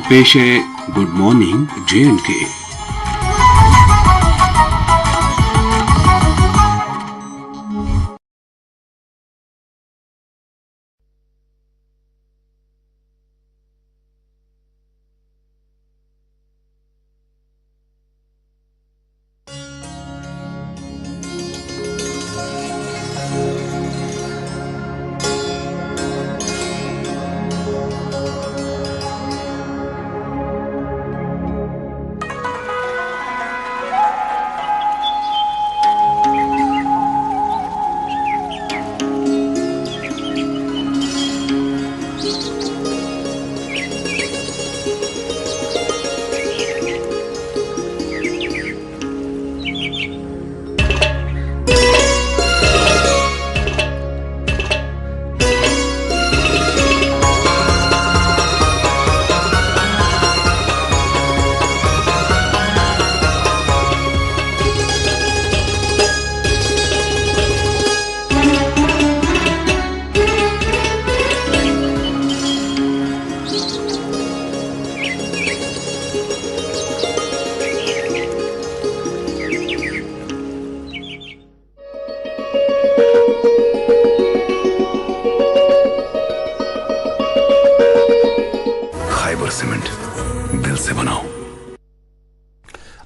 पेश है good morning J&K।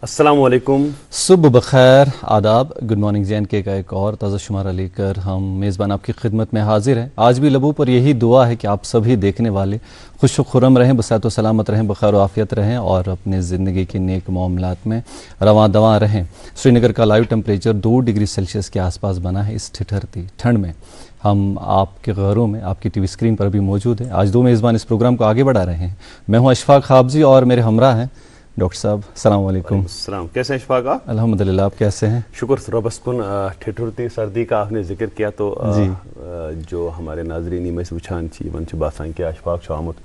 अस्सलामुअलैकुम, सुबह बखैर, आदाब। गुड मॉर्निंग J&K का एक और ताज़ा शुमारा लेकर हम मेज़बान आपकी खिदमत में हाजिर हैं। आज भी लबों पर यही दुआ है कि आप सभी देखने वाले खुश व खुर्रम रहें, बसात व सलामत रहें, बखैर व आफियत रहें और अपने ज़िंदगी के नेक मामलात में रवां दवां रहें। श्रीनगर का लाइव टेम्परेचर 2 डिग्री सेल्सियस के आसपास बना है। इस ठिठुरती ठंड में हम आपके घरों में, आपकी टीवी स्क्रीन पर भी मौजूद हैं। आज दो मेज़बान इस प्रोग्राम को आगे बढ़ा रहे हैं। मैं हूँ अशफाक खाबजी और मेरे हमरा हैं डॉक्टर साहब। अस्सलाम वालेकुम। अस्सलाम। कैसे हैं अशफाक आप? अल्हम्दुलिल्लाह, आप कैसे हैं? शुक्र रबस्कुन। ठिठुरती सर्दी का आपने जिक्र किया तो जो हमारे नाजरीन में वुचान वन बासान कि अशफाक आमुत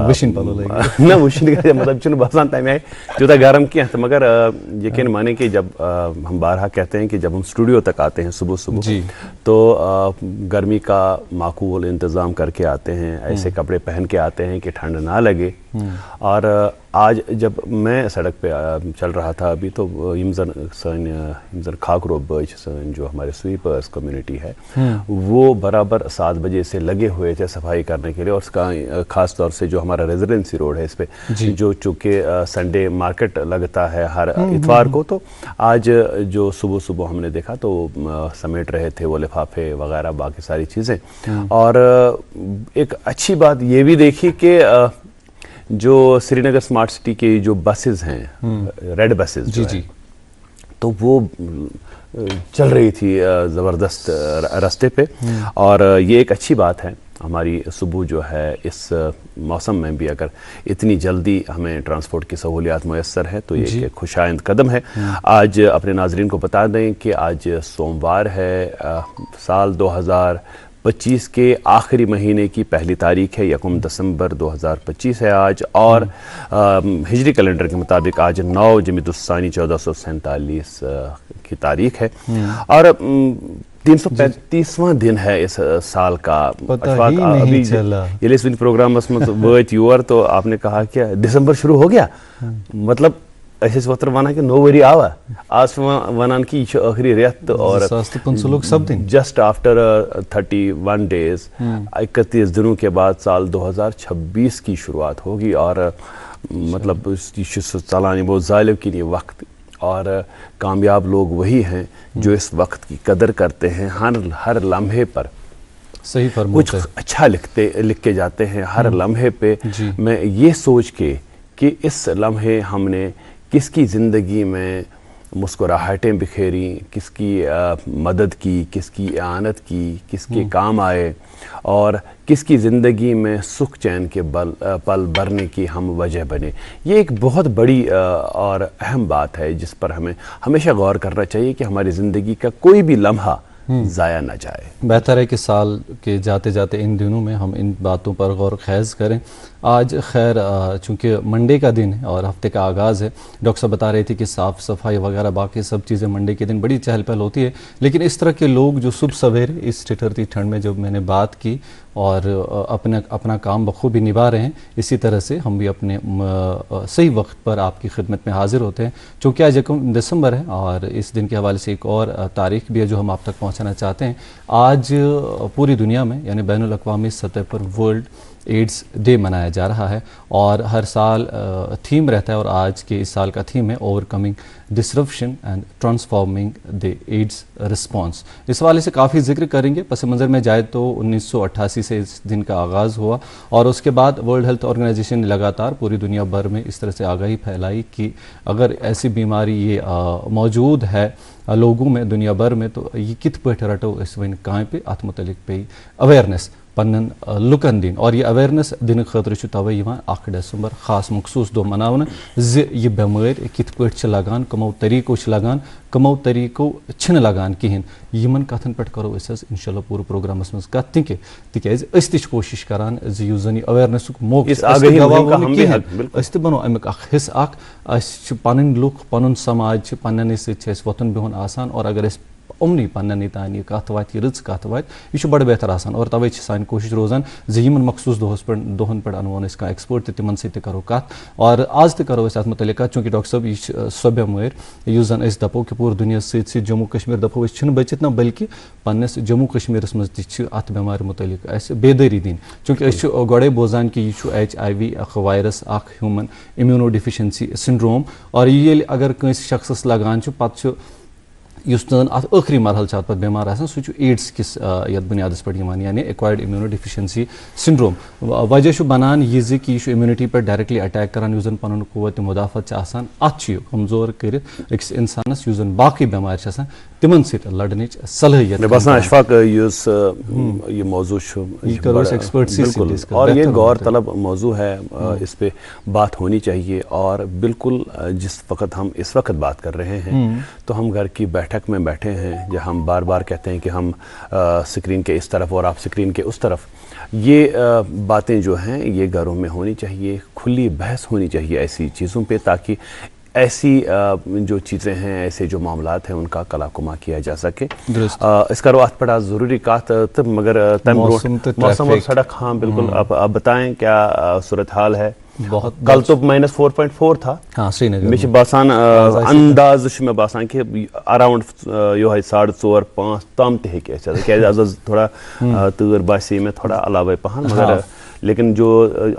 वुशन मतलब बसान तमें आए जूता गर्म किया तो मगर यकीन माने कि जब हम बारहा कहते हैं कि जब हम स्टूडियो तक आते हैं सुबह सुबह तो गर्मी का माकूल इंतज़ाम करके आते हैं, ऐसे कपड़े पहन के आते हैं कि ठंड ना लगे। और आज जब मैं सड़क पे चल रहा था अभी तो यमजन खाकरो बच सन जो हमारे स्वीपर्स कम्युनिटी है वो बराबर 7 बजे से लगे हुए थे सफाई करने के लिए। और उसका ख़ास तौर से जो हमारा रेजिडेंसी रोड है इस पे जो चूँकि संडे मार्केट लगता है हर इतवार को, तो आज जो सुबह सुबह हमने देखा तो समेट रहे थे वो लिफाफे वगैरह बाकी सारी चीज़ें। और एक अच्छी बात ये भी देखी कि जो श्रीनगर स्मार्ट सिटी के जो बसेस हैं, रेड बसेस जो हैं, तो वो चल रही थी ज़बरदस्त रास्ते पे। और ये एक अच्छी बात है हमारी सुबह जो है इस मौसम में भी अगर इतनी जल्दी हमें ट्रांसपोर्ट की सहूलियात मैसर है तो ये एक खुशाइंद कदम है। आज अपने नाजरीन को बता दें कि आज सोमवार है, साल 2025 के आखिरी महीने की पहली तारीख है, 1 दिसंबर 2025 है आज। और हिजरी कैलेंडर के मुताबिक आज 9 जमीदुस्सानी 1447 की तारीख है और 335वां दिन है इस साल का। अभी ये इस प्रोग्राम वत योर तो आपने कहा कि दिसंबर शुरू हो गया, मतलब ऐसे वत्र वना कि 9 वरी आवा आज वनान की आखिरी रेत और जस्ट आफ्टर 31 डेज 31 दिनों के बाद साल 2026 की शुरुआत होगी। और मतलब चलाने बहुत ज़ालिब की नहीं वक्त, और कामयाब लोग वही हैं जो इस वक्त की कदर करते हैं। हर लम्हे पर सही कुछ अच्छा लिख के जाते हैं हर लम्हे पे। मैं ये सोच के कि इस लम्हे हमने किसकी ज़िंदगी में मुस्कुराहटें बिखेरी, किसकी मदद की, किसकी आनत की, किसके काम आए और किसकी ज़िंदगी में सुख चैन के पल भरने की हम वजह बने। ये एक बहुत बड़ी और अहम बात है जिस पर हमें हमेशा गौर करना चाहिए कि हमारी ज़िंदगी का कोई भी लम्हा ज़ाया ना जाए। बेहतर है कि साल के जाते जाते इन दिनों में हम इन बातों पर गौर खैज़ करें। آج خیر چونکہ منڈے کا دن ہے اور ہفتے کا آغاز ہے، ڈاکٹر صاحب بتا رہے تھے کہ صاف صفائی وغیرہ باقی سب چیزیں منڈے کے دن بڑی چہل پہل ہوتی ہے، لیکن اس طرح کے لوگ جو صبح سویرے اس ٹھٹھرتی ٹھنڈ میں جب میں نے بات کی اور اپنا کام بخوبی نبھا رہے ہیں، اسی طرح سے ہم بھی اپنے صحیح وقت پر آپ کی خدمت میں حاضر ہوتے ہیں. چونکہ آج 1 دسمبر ہے اور اس دن کے حوالے سے ایک اور تاریخ بھی ہے جو ہم آپ تک پہنچانا چاہتے ہیں. آج پوری دنیا میں یعنی بین الاقوامی سطح پر ورلڈ ایڈز ڈے منایا جا رہا ہے اور ہر سال تھیم رہتا ہے، اور آج کے اس سال کا تھیم ہے overcoming disruption and transforming the AIDS response. اس حوالے سے کافی ذکر کریں گے. پس منظر میں جائے تو 1988 سے اس دن کا آغاز ہوا اور اس کے بعد ورلڈ ہیلتھ آرگنائزیشن نے لگاتار پوری دنیا بھر میں اس طرح سے آگاہی پھیلائی کہ اگر ایسی بیماری یہ موجود ہے لوگوں میں دنیا بھر میں تو یہ کت پہ رٹو اس ون کام پہ ات متعلق پہ اویئرنیس پنن لکن دین. اور یہ اویئرنیس دن خاطر توے 1 دسمبر خاص مخصوص دہ مناون یہ بیمار کت پہ لگان کمو طریقو لگان کمو طریقو چھن لگان کہین یمن کتن پہ کرو انشاءاللہ پورے پروگرامس مز کت تکیاز اس تہ کوشش کران یس زن اویئرنیس موقع بنو امیک حصہ اخ پن لوک پن سماج پنن ست وتن بہن آسان اور اگر امنی پننی تان یہ کت وات یہ رٕژ کت وات یہ بڑا بہتر آسان. اور توے سان کوشش روزان یمن مخصوص دہن پہ انون کھانا ایکسپرٹ تہ تمن ست کرو کت اور آج تہ کرو ات متعلق کت چونکہ ڈاکٹر صاحب یہ سو بیمار اس زن دپو کہ پورے دنیا ست جموں کشمیر دپو چھ بچت نا بلکہ پنس جموں کشمیرس مز تہ ات بیمار متعلق اس بیداری دین. چونکہ اس گۄڈے بوزان کہ یہ HIV اخ وائرس اخ ہیومن امیونو ڈیفیشنسی سنڈروم اور یہ اگر کنس شخصس لگان پتہ اس ات ٲخری مرحل ات پہ بیمار آسان سہ ایڈس کس یت بنیادس پہ یعنی ایکوائرڈ امیونو ڈیفیشنسی سنڈروم. وجہ بنان یہ کہ یہ امیونٹی پہ ڈائریکٹلی اٹیک کران اس پن قوت مدافعت آسان ات کمزور کرت أکس انسانس اس باقی بیمار تمن ست لڑنچ صلاحیت. مے باسان اشفاق یہ موضوع بالکل اور یہ غور طلب موضوع ہے، اس پہ بات ہونی چاہیے. اور بالکل جس وقت ہم اس وقت بات کر رہے ہیں تو ہم گھر کی بیٹھک میں بیٹھے ہیں جہاں ہم بار بار کہتے ہیں کہ ہم سکرین کے اس طرف اور آپ سکرین کے اس طرف. یہ باتیں جو ہیں یہ گھروں میں ہونی چاہیے، کھلی بحث ہونی چاہیے ایسی چیزوں پہ تاکہ ایسی جو چیزیں ہیں ایسے جو معاملات ہیں ان کا کلا کما کیا جا سکے. اس کا روات پڑا ضروری کات مگر موسم اور سڑک. ہاں بالکل. آپ بتائیں کیا صورتحال ہے؟ کل تو -4.4 تھا. ہاں سری نگر میں باسان انداز میں باسان کہ اراؤنڈ یہ 4.5-5 تام تہ ہیٚکہِ تھوڑا تۭر باسی میں تھوڑا علاوہ پہن مگر لیکن جو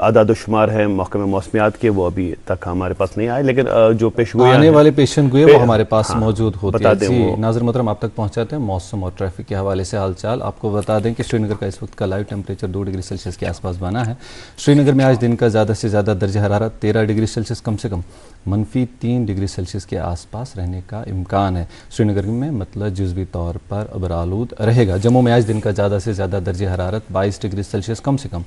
اعداد و شمار ہے محکمہ موسمیات کے وہ ابھی تک ہمارے پاس نہیں آئے، لیکن جو پیشگوئیاں آنے والے پیشن گوئے وہ ہمارے پاس موجود ہوتی ہیں. جی ناظر محترم آپ تک پہنچاتے ہیں موسم اور ٹریفک کے حوالے سے حال چال. آپ کو بتا دیں کہ سری نگر کا اس وقت کا لائیو ٹیمپریچر 2 ڈگری سیلسیس کے آس پاس بنا ہے. سری نگر میں آج دن کا زیادہ سے زیادہ درجہ حرارت 13 ڈگری سیلسیس کم سے کم -3 ڈگری سیلسیس کے آس پاس رہنے کا امکان ہے. سری نگر میں مطلب جزوی طور پر ابرآلود رہے گا. جموں میں آج دن کا زیادہ سے زیادہ درجہ حرارت 22 ڈگری سیلسیس کم سے کم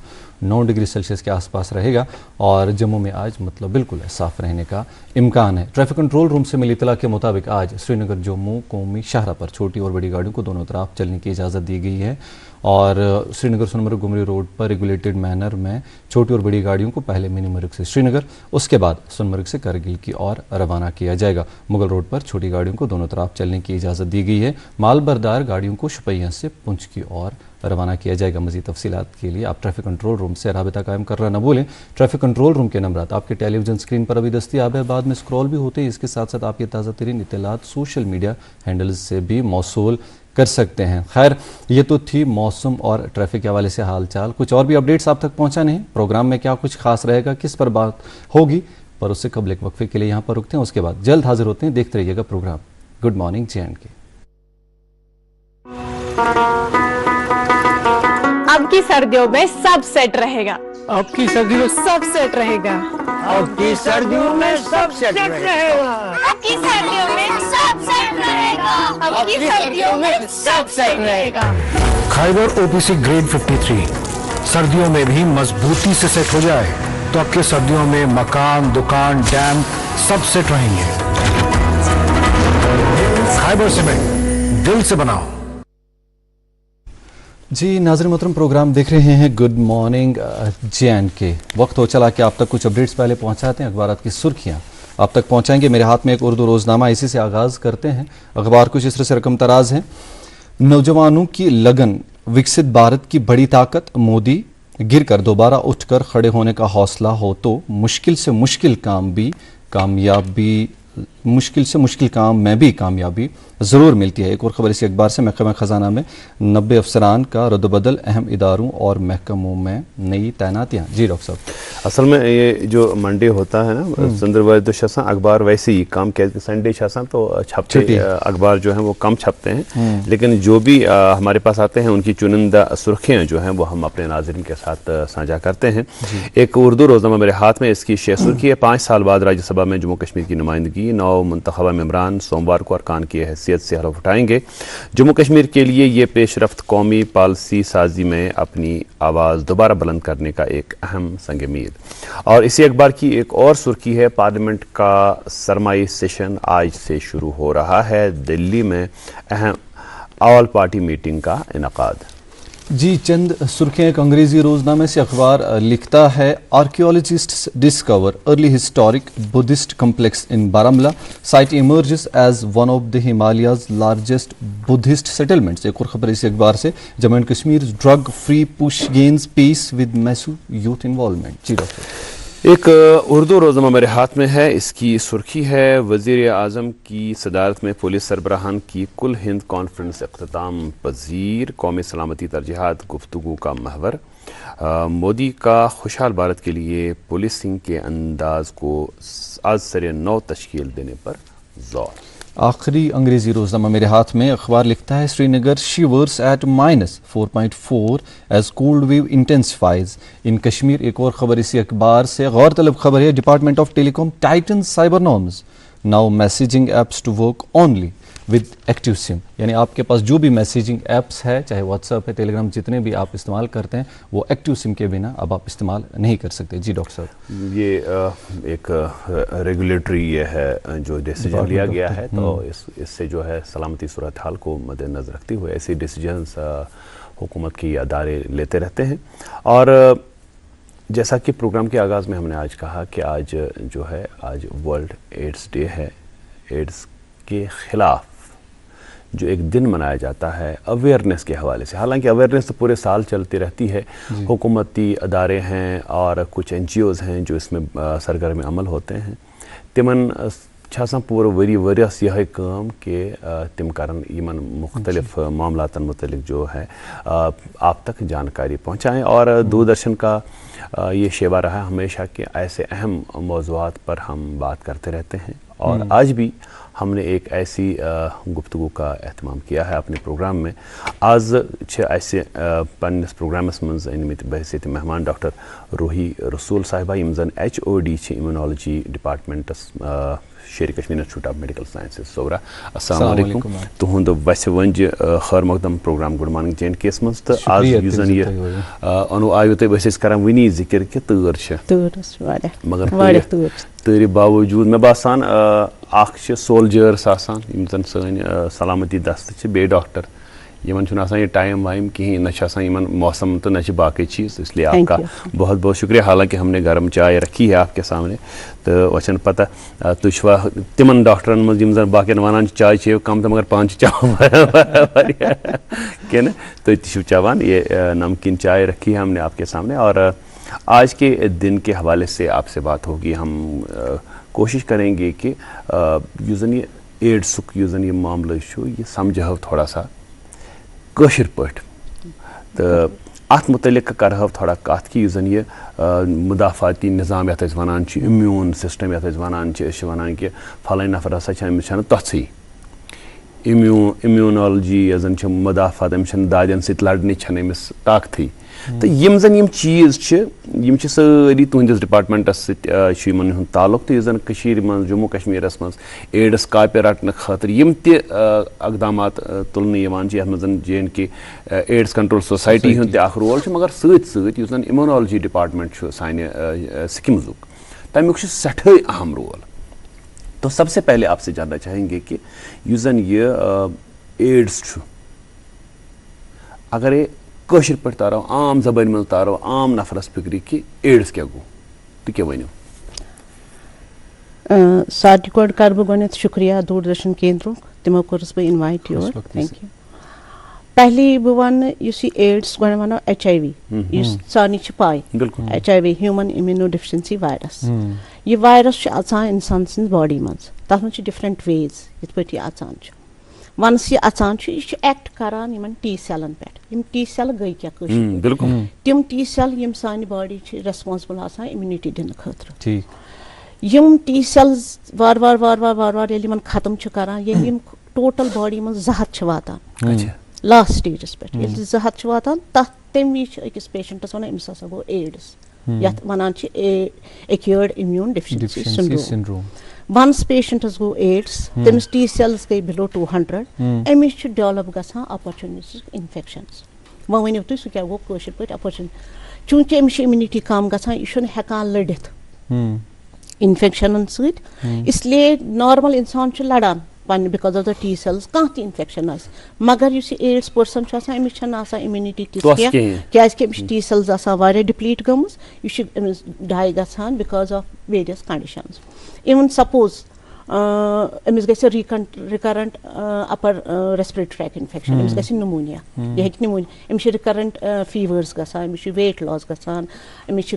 9 ڈگری سیلسیس کے آس پاس رہے گا اور جموں میں آج مطلب بالکل صاف رہنے کا امکان ہے. ٹریفک کنٹرول روم سے ملی اطلاع کے مطابق آج سری نگر جموں قومی شاہراہ پر چھوٹی اور بڑی گاڑیوں کو دونوں طرف چلنے کی اجازت دی گئی ہے اور سری نگر سونمرگ گمری روڈ پر ریگولیٹڈ مینر میں چھوٹی اور بڑی گاڑیوں کو پہلے منی مرگ سے سری نگر اس کے بعد سونمرگ سے کرگل کی اور روانہ کیا جائے گا. مغل روڈ پر چھوٹی گاڑیوں کو دونوں طرف چلنے کی اجازت دی گئی ہے. مال بردار گاڑیوں کو شپیاں سے پنچ کی اور روانہ کیا جائے گا. مزید تفصیلات کے لیے آپ ٹریفک کنٹرول روم سے رابطہ قائم کرنا نہ بھولیں. ٹریفک کنٹرول روم کے نمبرات آپ کے ٹیلی ویژن اسکرین پر ابھی دستیاب ہے، بعد میں اسکرول بھی ہوتے ہیں. اس کے ساتھ ساتھ آپ یہ تازہ ترین اطلاعات سوشل میڈیا ہینڈلز سے بھی موصول کر سکتے ہیں. خیر یہ تو تھی موسم اور ٹریفک کے حوالے سے حال چال. کچھ اور بھی اپڈیٹس آپ تک پہنچانے ہیں. پروگرام میں کیا کچھ خاص رہے گا، کس پر بات ہوگی، پر اس سے قبل ایک وقفے کے لیے یہاں پر رکتے ہیں. اس کے بعد جلد حاضر ہوتے ہیں. دیکھتے رہیے گا پروگرام گڈ مارننگ JNK. اب کی سردیوں میں سب سیٹ رہے گا. اب کی سردیوں میں سب سیٹ رہے گا. اب کی سردیوں میں سب سیٹ رہے گا. اب کی سردیوں میں سب سیٹ رہے گا. اب کی سردیوں میں سب سیٹ رہے گا. خیبر OPC گریڈ 53 سردیوں میں بھی مضبوطی سے سیٹ ہو جائے تو اب کے سردیوں میں مکان، دکان، ڈیم سب سیٹ رہیں گے. خیبر سیمنٹ دل سے بناؤ. जी नाज़रीन मोहतरम, प्रोग्राम देख रहे हैं गुड मॉर्निंग JNK। वक्त हो चला कि आप तक कुछ अपडेट्स पहले पहुंचाते हैं, अखबारात की सुर्खियां आप तक पहुंचाएंगे। मेरे हाथ में एक उर्दू रोज़नामा, इसी से आगाज़ करते हैं। अखबार कुछ इस तरह से रकम तराज है। नौजवानों की लगन विकसित भारत की बड़ी ताकत, मोदी गिर कर दोबारा उठकर खड़े होने का हौसला हो तो मुश्किल से मुश्किल काम में भी कामयाबी ज़रूर मिलती है। एक और ख़बर इसी अखबार से, महकमा ख़जाना में 90 अफसरान का रद्दबदल, अहम इदारों और महकमों में नई तैनातियाँ। जी डॉक्टर साहब, असल में ये जो मंडे होता है ना संदर्भ अखबार वैसे ही काम कहते संडे तो छपते अखबार जो हैं वो कम छपते हैं, लेकिन जो भी हमारे पास आते हैं उनकी चुनिंदा सुर्खियाँ जो हैं वो हम अपने नाज़रीन के साथ साझा करते हैं। एक उर्दू रोज़नामा मेरे हाथ में, इसकी शेष सुर्खी है, 5 साल बाद राज्यसभा में जम्मू कश्मीर की नुमाइंदगी, 9 मुंतखबा मेंबरान सोमवार को अरकान की हैसियत से हलफ उठाएंगे। जम्मू कश्मीर के लिए ये पेशरफ्त कौमी पॉलिसी साजी में अपनी आवाज़ दोबारा बुलंद करने का एक अहम संग मील। और इसी अखबार की एक और सुर्खी है, पार्लियामेंट का सरमाई सेशन आज से शुरू हो रहा है, दिल्ली में अहम ऑल पार्टी मीटिंग का इनकाद। जी चंद सुर्खियां एक अंग्रेजी रोजनामे से। अखबार लिखता है, archaeologists discover early historic Buddhist complex in Baramulla, site emerges as one of the Himalayas largest Buddhist settlements. एक और खबर इसी अखबार से, Jammu and Kashmir drug free push gains pace with massive youth involvement. जी डॉक्टर, एक उर्दू रोज़नामा मेरे हाथ में है, इसकी सुर्खी है, वज़ीर आज़म की सदारत में पुलिस सरबराहान की कुल हिंद कॉन्फ्रेंस इख्तिताम पज़ीर, कौमी सलामती तरजीहात गुफ्तगू का महवर, मोदी का खुशहाल भारत के लिए पुलिसिंग के अंदाज को आज सरे नौ तश्कील देने पर जोर। आखिरी अंग्रेजी रोजनामा मेरे हाथ में। अखबार लिखता है, Srinagar shivers at -4.4 as cold wave intensifies in Kashmir. एक और खबर इसी अखबार से, गौरतलब खबर है, department of telecom tightens cyber norms, now messaging apps to work only with active SIM. यानी आपके पास जो भी मैसेजिंग एप्स है, चाहे व्हाट्सएप है, टेलीग्राम, जितने भी आप इस्तेमाल करते हैं, वो एक्टिव सिम के बिना अब आप इस्तेमाल नहीं कर सकते। जी डॉक्टर साहब, ये एक रेगुलेटरी ये है जो डिसीजन लिया गया है, तो इससे जो है सलामती सूरत हाल को मद्देनजर रखते हुए ऐसे डिसीजंस हुकूमत के अदारे लेते रहते हैं। और जैसा कि प्रोग्राम के आगाज़ में हमने आज कहा कि आज जो है आज वर्ल्ड एड्स डे है। एड्स के ख़िलाफ़ जो एक दिन मनाया जाता है अवेयरनेस के हवाले से, हालांकि अवेयरनेस तो पूरे साल चलती रहती है, हुकूमती अदारे हैं और कुछ NGOs हैं जो इसमें सरगर्म अमल होते हैं, तिमन पूरे वरी वरियस यह काम कि तिम करन यमन मुख्तलिफ मामलातन मुतलिक जो है आप तक जानकारी पहुँचाएँ। और दूरदर्शन का ये शेवा रहा है हमेशा कि ऐसे अहम मौज़ूआत पर हम बात करते रहते हैं, और आज भी हमने एक ऐसी गुफ्तगू का एहतमाम किया है अपने प्रोग्राम में। आज ऐसे पन्नस प्रोग्रामस मंज इनमित बहसीत मेहमान डॉक्टर रूही रसूल साहिबा यम जन HOD immunology departments Sher Kashmir institute of medical sciences सोबरा। अस्सलाम वालेकुम। तुहद वस वंज खैर मकदम प्रोग्राम गुड मॉर्निंग JNK मज तो आज युजन ये अनु आयु तो बस करान वनी जिक्र कि तूर मगर तूर बावजूद मे बासान सोल्जर्स आसान यम जन सन सलामती दस्त बे डॉक्टर यमन ये टाइम वाइम कहीं न मौसम तो न बाकी चीज़, इसलिए आपका बहुत बहुत शुक्रिया। हालांकि हमने गर्म चाय रखी है आपके सामने, तो वचन पता तुवा तिमन डॉक्टरन मज यम जन बाकी वन चाय चेव कम तो मगर पान चावान क्या तो चवान ये नमकीन चाय रखी है हमने आपके सामने। और आज के दिन के हवाले से आपसे बात होगी, हम कोशिश करेंगे कि यूजन ये एड्सुक यूजन ये मामला ये समझो थोड़ा सा कशिर पट, तो अत मुतलिक करहव थोड़ा कत कि यूजन ये मुदाफाती निज़ाम यथ वनान इम्यून सिस्टम यथ वनान कि फलान नफर हसा अमिस तथी इम्यूनोलॉजी जन मुदाफात अमिस दादन सत लड़ने अमिस ताकती, तो यम जन यम चीज़ सारी तुहंदिस डिपार्टमेंटस सत ताल्लुक, तो जन मज जम्मू कश्मीर मज एड्स कापे रटने खातर यम तकदामात तुलने यथ मज JNK एड्स कंट्रोल सोसाइटी हुंद अख रोल, मगर सत जन इम्यूनोलॉजी डिपार्टमेंट साने सिक्किमजुक तमिक सठे अहम रोल। तो सबसे पहले आपसे जानना चाहेंगे कि युजन ये एड्स अगर کٲشِر پٲٹھۍ تارو عام زبٲنۍ منٛز تارو عام نفرس فِکرِ کہِ ایڈٕس کیٛاہ گوٚو تُہۍ کیٛاہ ؤنِو؟ ساروی گۄڈٕ کَرٕ بہٕ گۄڈٕنٮ۪تھ شُکریہ دوٗردرشن کیندرُک تِمو کوٚرُس بہٕ اِنوایٹ یور تھینک یوٗ. پہلے بہٕ وَنہٕ یُس یہِ ایڈٕس گۄڈٕ وَنو HIV یُس سارنٕے چھِ پاے HIV ہیوٗمن اِمیوٗنو ڈِفشنسی وایرس. یہِ وایرس چھُ اَژان اِنسان سٕنٛز باڈی منٛز تَتھ منٛز چھِ ڈِفرنٹ ویز یِتھ پٲٹھۍ یہِ اَژان چھُ. وَنس یہِ اَژان چھُ یہِ چھُ ایکٹ کران یِمن ٹی سیلن پٮ۪ٹھ. یِم ٹی سیلہٕ گٔے کیٛاہ کٲشِر تِم ٹی سیل یِم سانہِ باڈی چھِ ریسپانسبل آسان اِمیوٗنِٹی دِنہٕ خٲطرٕ. یِم ٹی سیلز وارٕ وارٕ وارٕ وارٕ وارٕ وارٕ ییٚلہِ یِمن ختم چھِ کران ییٚلہِ یِم ٹوٹل باڈی منٛز 2 ہتھ چھِ واتان لاسٹ سٹیجس پٮ۪ٹھ ییٚلہِ 2 ہتھ چھِ واتان تمہِ وِزِ چھِ أکِس پیشنٹس وَنان أمِس ہسا گوٚو ایڈٕس یتھ وَنان چھِ ایکیورڈ اِمیوٗن ڈِفشنسی سِنڈروم. ونس پیشنٹس گوٚو ایڈٕس تٔمِس ٹی سیلز گٔے بِلو 200 أمِس چھُ ڈیولپ گژھان اپرچونِٹیز انفیکشنز. وۄنۍ ؤنِو تُہۍ سُہ کیٛاہ گوٚو کٲشِر پٲٹھۍ اپرچونِٹی چوٗنٛکہِ أمِس چھِ اِمیوٗنِٹی کم گژھان یہِ چھُنہٕ ہٮ۪کان لٔڑِتھ انفیکشنن سۭتۍ اس لیے نارمل انسان چھُ لڑان پننہِ because of the T sales کانٛہہ تہِ انفیکشن آسہِ مگر یُس یہِ ایڈٕس پٔرسن چھُ آسان أمِس چھنہٕ آسان اِمیوٗنِٹی تِژھ کینٛہہ کیٛازِ کہِ أمِس چھِ ٹی سیلز آسان واریاہ ڈِپلیٖٹ گٔمٕژ یہِ چھُ أمِس ڈاے گژھان بِکاز آف ویریس کنڈِشنز. اِوٕن سپوز أمِس گژھِ رِکرنٹ اپر ریسپریٹری ٹریک انفیکشن أمِس گژھِ نمونیا یہِ ہیٚکہِ نمونیا أمِس چھِ رِکرنٹ فیٖوٲرٕس گژھان أمِس چھُ ویٹ لاس گژھان أمِس چھِ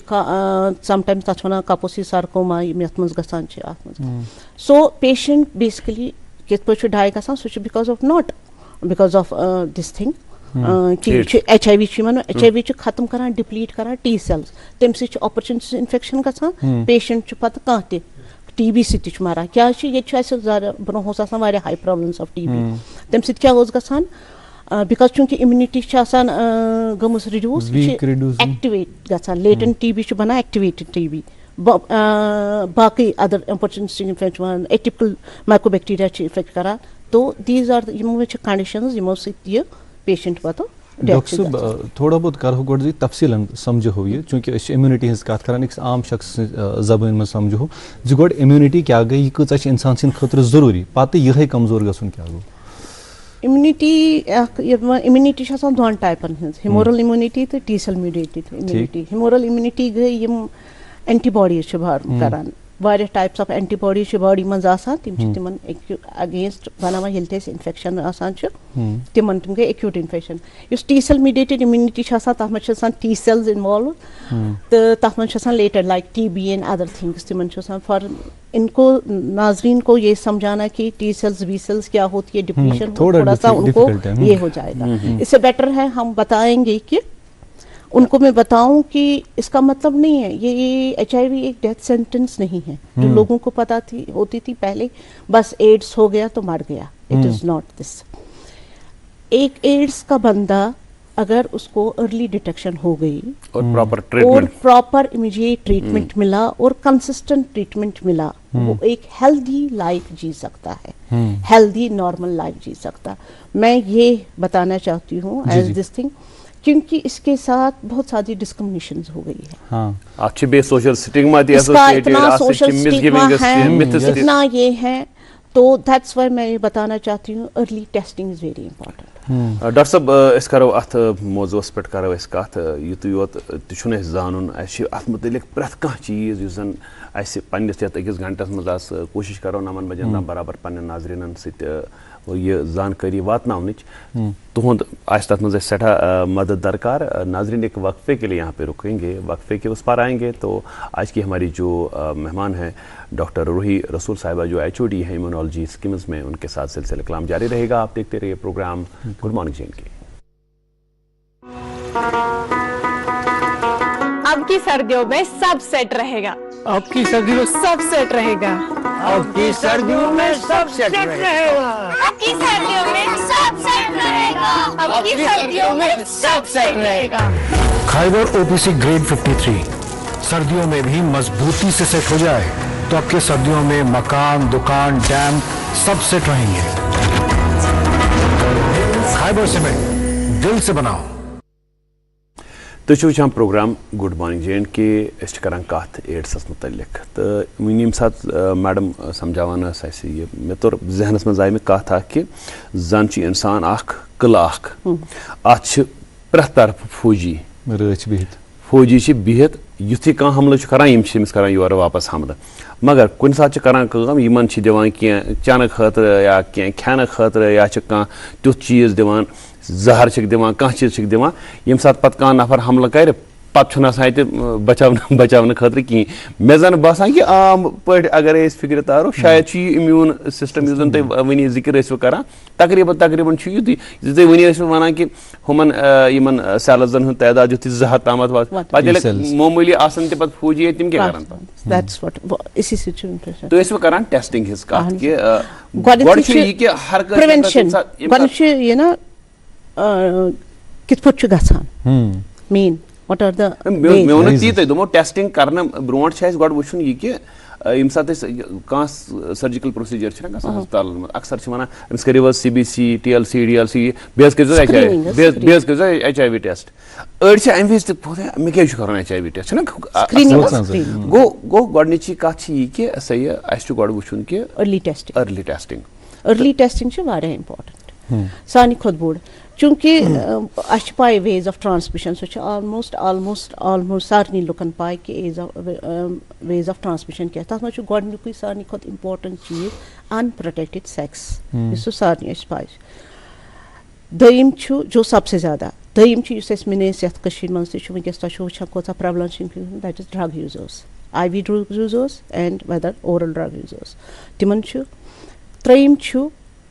سم ٹایمز تتھ وَنان کپوسی سارکوما یِم یتھ منٛز گژھان چھِ اتھ منٛز. سو پیشنٹ بیسِکلی کِتھ پٲٹھۍ چھُ ڈاے گژھان سُہ چھُ because of not because of this thing کہِ یہِ چھُ HIV چھُ یِمن HIV چھُ ختم کران ڈِپلیٖٹ کران ٹی سیلز تمہِ سۭتۍ چھُ اپرچونِٹیز انفیکشن گژھان پیشنٹ چھُ پتہٕ کانٛہہ تہِ ٹی بی سۭتۍ تہِ چھُ مران. کیٛازِ چھُ ییٚتہِ چھُ اَسہِ زیادٕ برونٛہہ اوس آسان واریاہ ہاے پرابلمز آف ٹی بی تمہِ سۭتۍ کیٛاہ اوس گژھان بِکاز چوٗنٛکہِ اِمیوٗنِٹی چھِ آسان گٔمٕژ رِڈیوٗس یہِ چھِ ایکٹِویٹ گژھان لیٹنٹ ٹی بی چھُ بنان ایکٹِویٹِڈ ٹی بی باقٕے ادر اپرچونِٹیز انفیکشن ایٹِپکل مایکرو بیکٹیریا چھِ اِفیکٹ کران تو دیٖز آر یِمو منٛز چھِ کنڈِشنز یِمو سۭتۍ یہِ پیشنٹ پتہٕ. ڈاکٹر صٲب تھوڑا بہت کرو گۄڈٕ زِ تفصیٖلن سمجھو یہِ چوٗنٛکہِ أسۍ چھِ اِمیوٗنِٹی ہٕنٛز کتھ کران أکِس عام شخص سٕنٛز زبٲنۍ منٛز سمجھو زِ گۄڈٕ اِمیوٗنِٹی کیٛاہ گٔے یہِ کۭژاہ چھِ انسان سٕنٛدِ خٲطرٕ ضروٗری پتہٕ یِہے کمزور گژھُن کیٛاہ گوٚو. اِمیوٗنِٹی اِمیوٗنِٹی چھِ آسان 2 ٹایپن ہٕنٛز ہِمورل اِمیوٗنِٹی تہٕ ٹی سیل میڈیٹِڈ اِمیوٗنِٹی. ہِمورل اِمیوٗنِٹی گٔے یِم اینٹی باڈیٖز چھِ کران واریاہ ٹایپٕس آف اینٹی باڈیٖز چھِ باڈی منٛز آسان تِم چھِ تِمن اگینسٹ بناوان ییٚلہِ تہِ اَسہِ انفیکشن آسان چھُ تِمن تِم گٔے ایکیوٗٹ انفیکشن. یُس ٹی سیل میڈیٹِڈ اِمیوٗنِٹی چھِ آسان تتھ منٛز چھِ آسان ٹی سیلز انوالو تہٕ تتھ منٛز چھِ آسان لیٹر like T B and other things تِمن چھُ آسان فار ان کو ناظرین کو یہ سمجھانا کہ ٹی سیلز بی سیلز کیا ہوتی ہے ڈپلیشن تھوڑا سا ان کو یہ ہو جائے گا. اس سے بیٹر ہے ہم بتائیں گے کہ ان کو میں بتاؤں کہ اس کا مطلب نہیں ہے یہ HIV ایک ڈیتھ سینٹینس نہیں ہے جو لوگوں کو پتا ہوتی تھی پہلے بس ایڈس ہو گیا تو مر گیا. It is not this. ایک ایڈس کا بندہ اگر اس کو ارلی ڈیٹیکشن ہو گئی اور پراپر امیڈیٹ ٹریٹمنٹ ملا اور کنسسٹنٹ ٹریٹمنٹ ملا وہ ایک ہیلدی لائف جی سکتا ہے ہیلدی نارمل لائف جی سکتا. میں یہ بتانا چاہتی ہوں ایز دس تھنگ کیونکہ اس کے ساتھ بہت ساری ڈسکرمنیشنز ہو گئی ہے. اس کا اتنا سوشل اسٹگما ہے اتنا یہ ہے تو دیٹس وائی میں یہ بتانا چاہتی ہوں early testing is very important. Doctor صٲب أسۍ کرو اتھ موضوعس پٮ۪ٹھ کرو أسۍ کتھ یُتُے یوت تہِ چھُنہٕ اَسہِ زانُن اَسہِ چھُ اتھ مُتعلق پرٛٮ۪تھ کانٛہہ چیٖز یُس زن اَسہِ پننِس یتھ أکِس گنٹس منٛز آسہِ کوٗشِش کرو 9 بجن تام برابر پننٮ۪ن ناظریٖنن سۭتۍ یہ زانکٲری واتناونٕچ تُہُنٛد آسہِ تتھ منٛز اَسہِ سٮ۪ٹھاہ مدد درکار. ناظرین ایک وقفے کے لیے یہاں پہ رکیں گے وقفے کے اس پار آئیں گے تو آج کی ہماری جو مہمان ہیں ڈاکٹر روحی رسول صاحبہ جو HOD ہے امیونالوجی اسکیمز میں ان کے ساتھ سلسلہ کلام جاری رہے گا. آپ دیکھتے رہیے پروگرام گڈ مارننگ JNK. اب کی سردیوں میں سب سیٹ رہے گا. اب کی سردیوں میں سب سیٹ رہے گا. اب کی سردیوں میں سب سیٹ رہے گا. اب کی سردیوں میں سب سیٹ رہے گا. اب کی سردیوں میں سب سیٹ رہے گا. خائبر OPC گریڈ 53 سردیوں میں بھی مضبوطی سے سیٹ ہو جائے تو اب کے سردیوں میں مکان دکان ڈیم سب سیٹ رہیں گے. خائبر سیمنٹ دل سے بناؤ. تُہۍ چھِو وٕچھان پروگرام گڈ مارننگ JNK. أسۍ چھِ کران کتھ ایڈسس متعلق تہٕ وٕنۍ ییٚمہِ ساتہٕ میڈم سمجھاوان ٲس اَسہِ یہِ مےٚ توٚر ذہنس منٛز آیہِ مےٚ کتھ اکھ کہِ زن چھُ انسان اکھ قلعہٕ اکھ اتھ چھِ پرٛٮ۪تھ طرفہٕ فوجی رٲچھ بِہِتھ فوجی چھِ بِہِتھ یُتھُے کانٛہہ حملہٕ چھُ کران یِم چھِ أمِس کران یورٕ واپس حملہٕ مگر کُنہِ ساتہٕ چھِ کران کٲم یِمن چھِ دِوان کینٛہہ چٮ۪نہٕ خٲطرٕ یا کینٛہہ کھٮ۪نہٕ خٲطرٕ یا چھِ کانٛہہ تیُتھ چیٖز دِوان زہر چھِکھ دِوان کانٛہہ چیٖز چھِکھ دِوان ییٚمہِ ساتہٕ پتہٕ کانٛہہ نفر حملہٕ کرِ پتہٕ چھُنہٕ آسان اَتہِ بچاونہٕ خٲطرٕ کِہیٖنۍ مےٚ زن باسان کہِ عام پٲٹھۍ اگر أسۍ فِکرِ تارو شاید چھُ یہِ اِمیوٗن سِسٹم یُس زن تُہۍ وٕنی ذِکر ٲسوٕ کران تقریٖبن چھُ یُتُے زِ تُہۍ وٕنی ٲسوٕ ونان کہِ ہُمن یِمن سیلزن ہُنٛد تعداد یُتھُے 200 تامتھ واتہِ پتہٕ ییٚلہِ معموٗلی آسان تہِ پتہٕ فوجی تِم کیٛاہ کران تُہۍ ٲسوٕ کران ٹیسٹنگ ہِنٛز کتھ کہِ گۄڈٕ چھُ یہِ کہِ ہر کِتھ پٲٹھۍ چھُ گژھان مین مےٚ ووٚنُو تی تۄہہِ دوٚپمو ٹیسٹنگ کرنہٕ برونٛٹھ چھُ اَسہِ گۄڈٕ وٕچھُن یہِ کہِ ییٚمہِ ساتہٕ أسۍ کانٛہہ سٔرجِکل پروسیٖجر چھُنہ گژھان ہسپتالن منٛز اکثر چھِ ونان أمِس کٔرِو حظ CBC TLC DLC بیٚیہِ حظ کٔرۍزیو بیٚیہِ حظ کٔرۍزیو HIV ٹیسٹ أڑۍ چھِ اَمہِ وِزِ تہِ مےٚ کیازِ چھُ کرُن HIV ٹیسٹ چھُنہ گوٚو گۄڈٕنِچی کتھ چھِ یہِ کہِ سا یہِ اَسہِ چھُ گۄڈٕ وٕچھُن کہِ ارلی ٹیسٹنگ چھِ واریاہ اِمپاٹنٹ سانہِ کھۄتہٕ بوٚڑ چوٗنٛکہِ اَسہِ چھِ پاے ویز آف ٹرانسمِشن سُہ چھُ آلموسٹ سارنٕے لُکن پاے کہِ ویز آف ٹرانسمِشن کیٛاہ تَتھ منٛز چھُ گۄڈنیُکُے سارنٕے کھۄتہٕ اِمپاٹنٹ چیٖز ان پروٹیکٹِڈ سیکس یُس سُہ سارنٕے اَسہِ پاے چھِ دوٚیِم چھُ جو سب سے زیادہ دوٚیِم چھُ یُس اَسہِ مِنیس یَتھ کٔشیٖرِ منٛز تہِ چھُ وٕنکیٚس تۄہہِ چھُو وٕچھان کۭژاہ پرٛیولَنس چھِ that is drug users IV drug users and whether oral drug users تِمن چھُ ترٛیٚیِم چھُ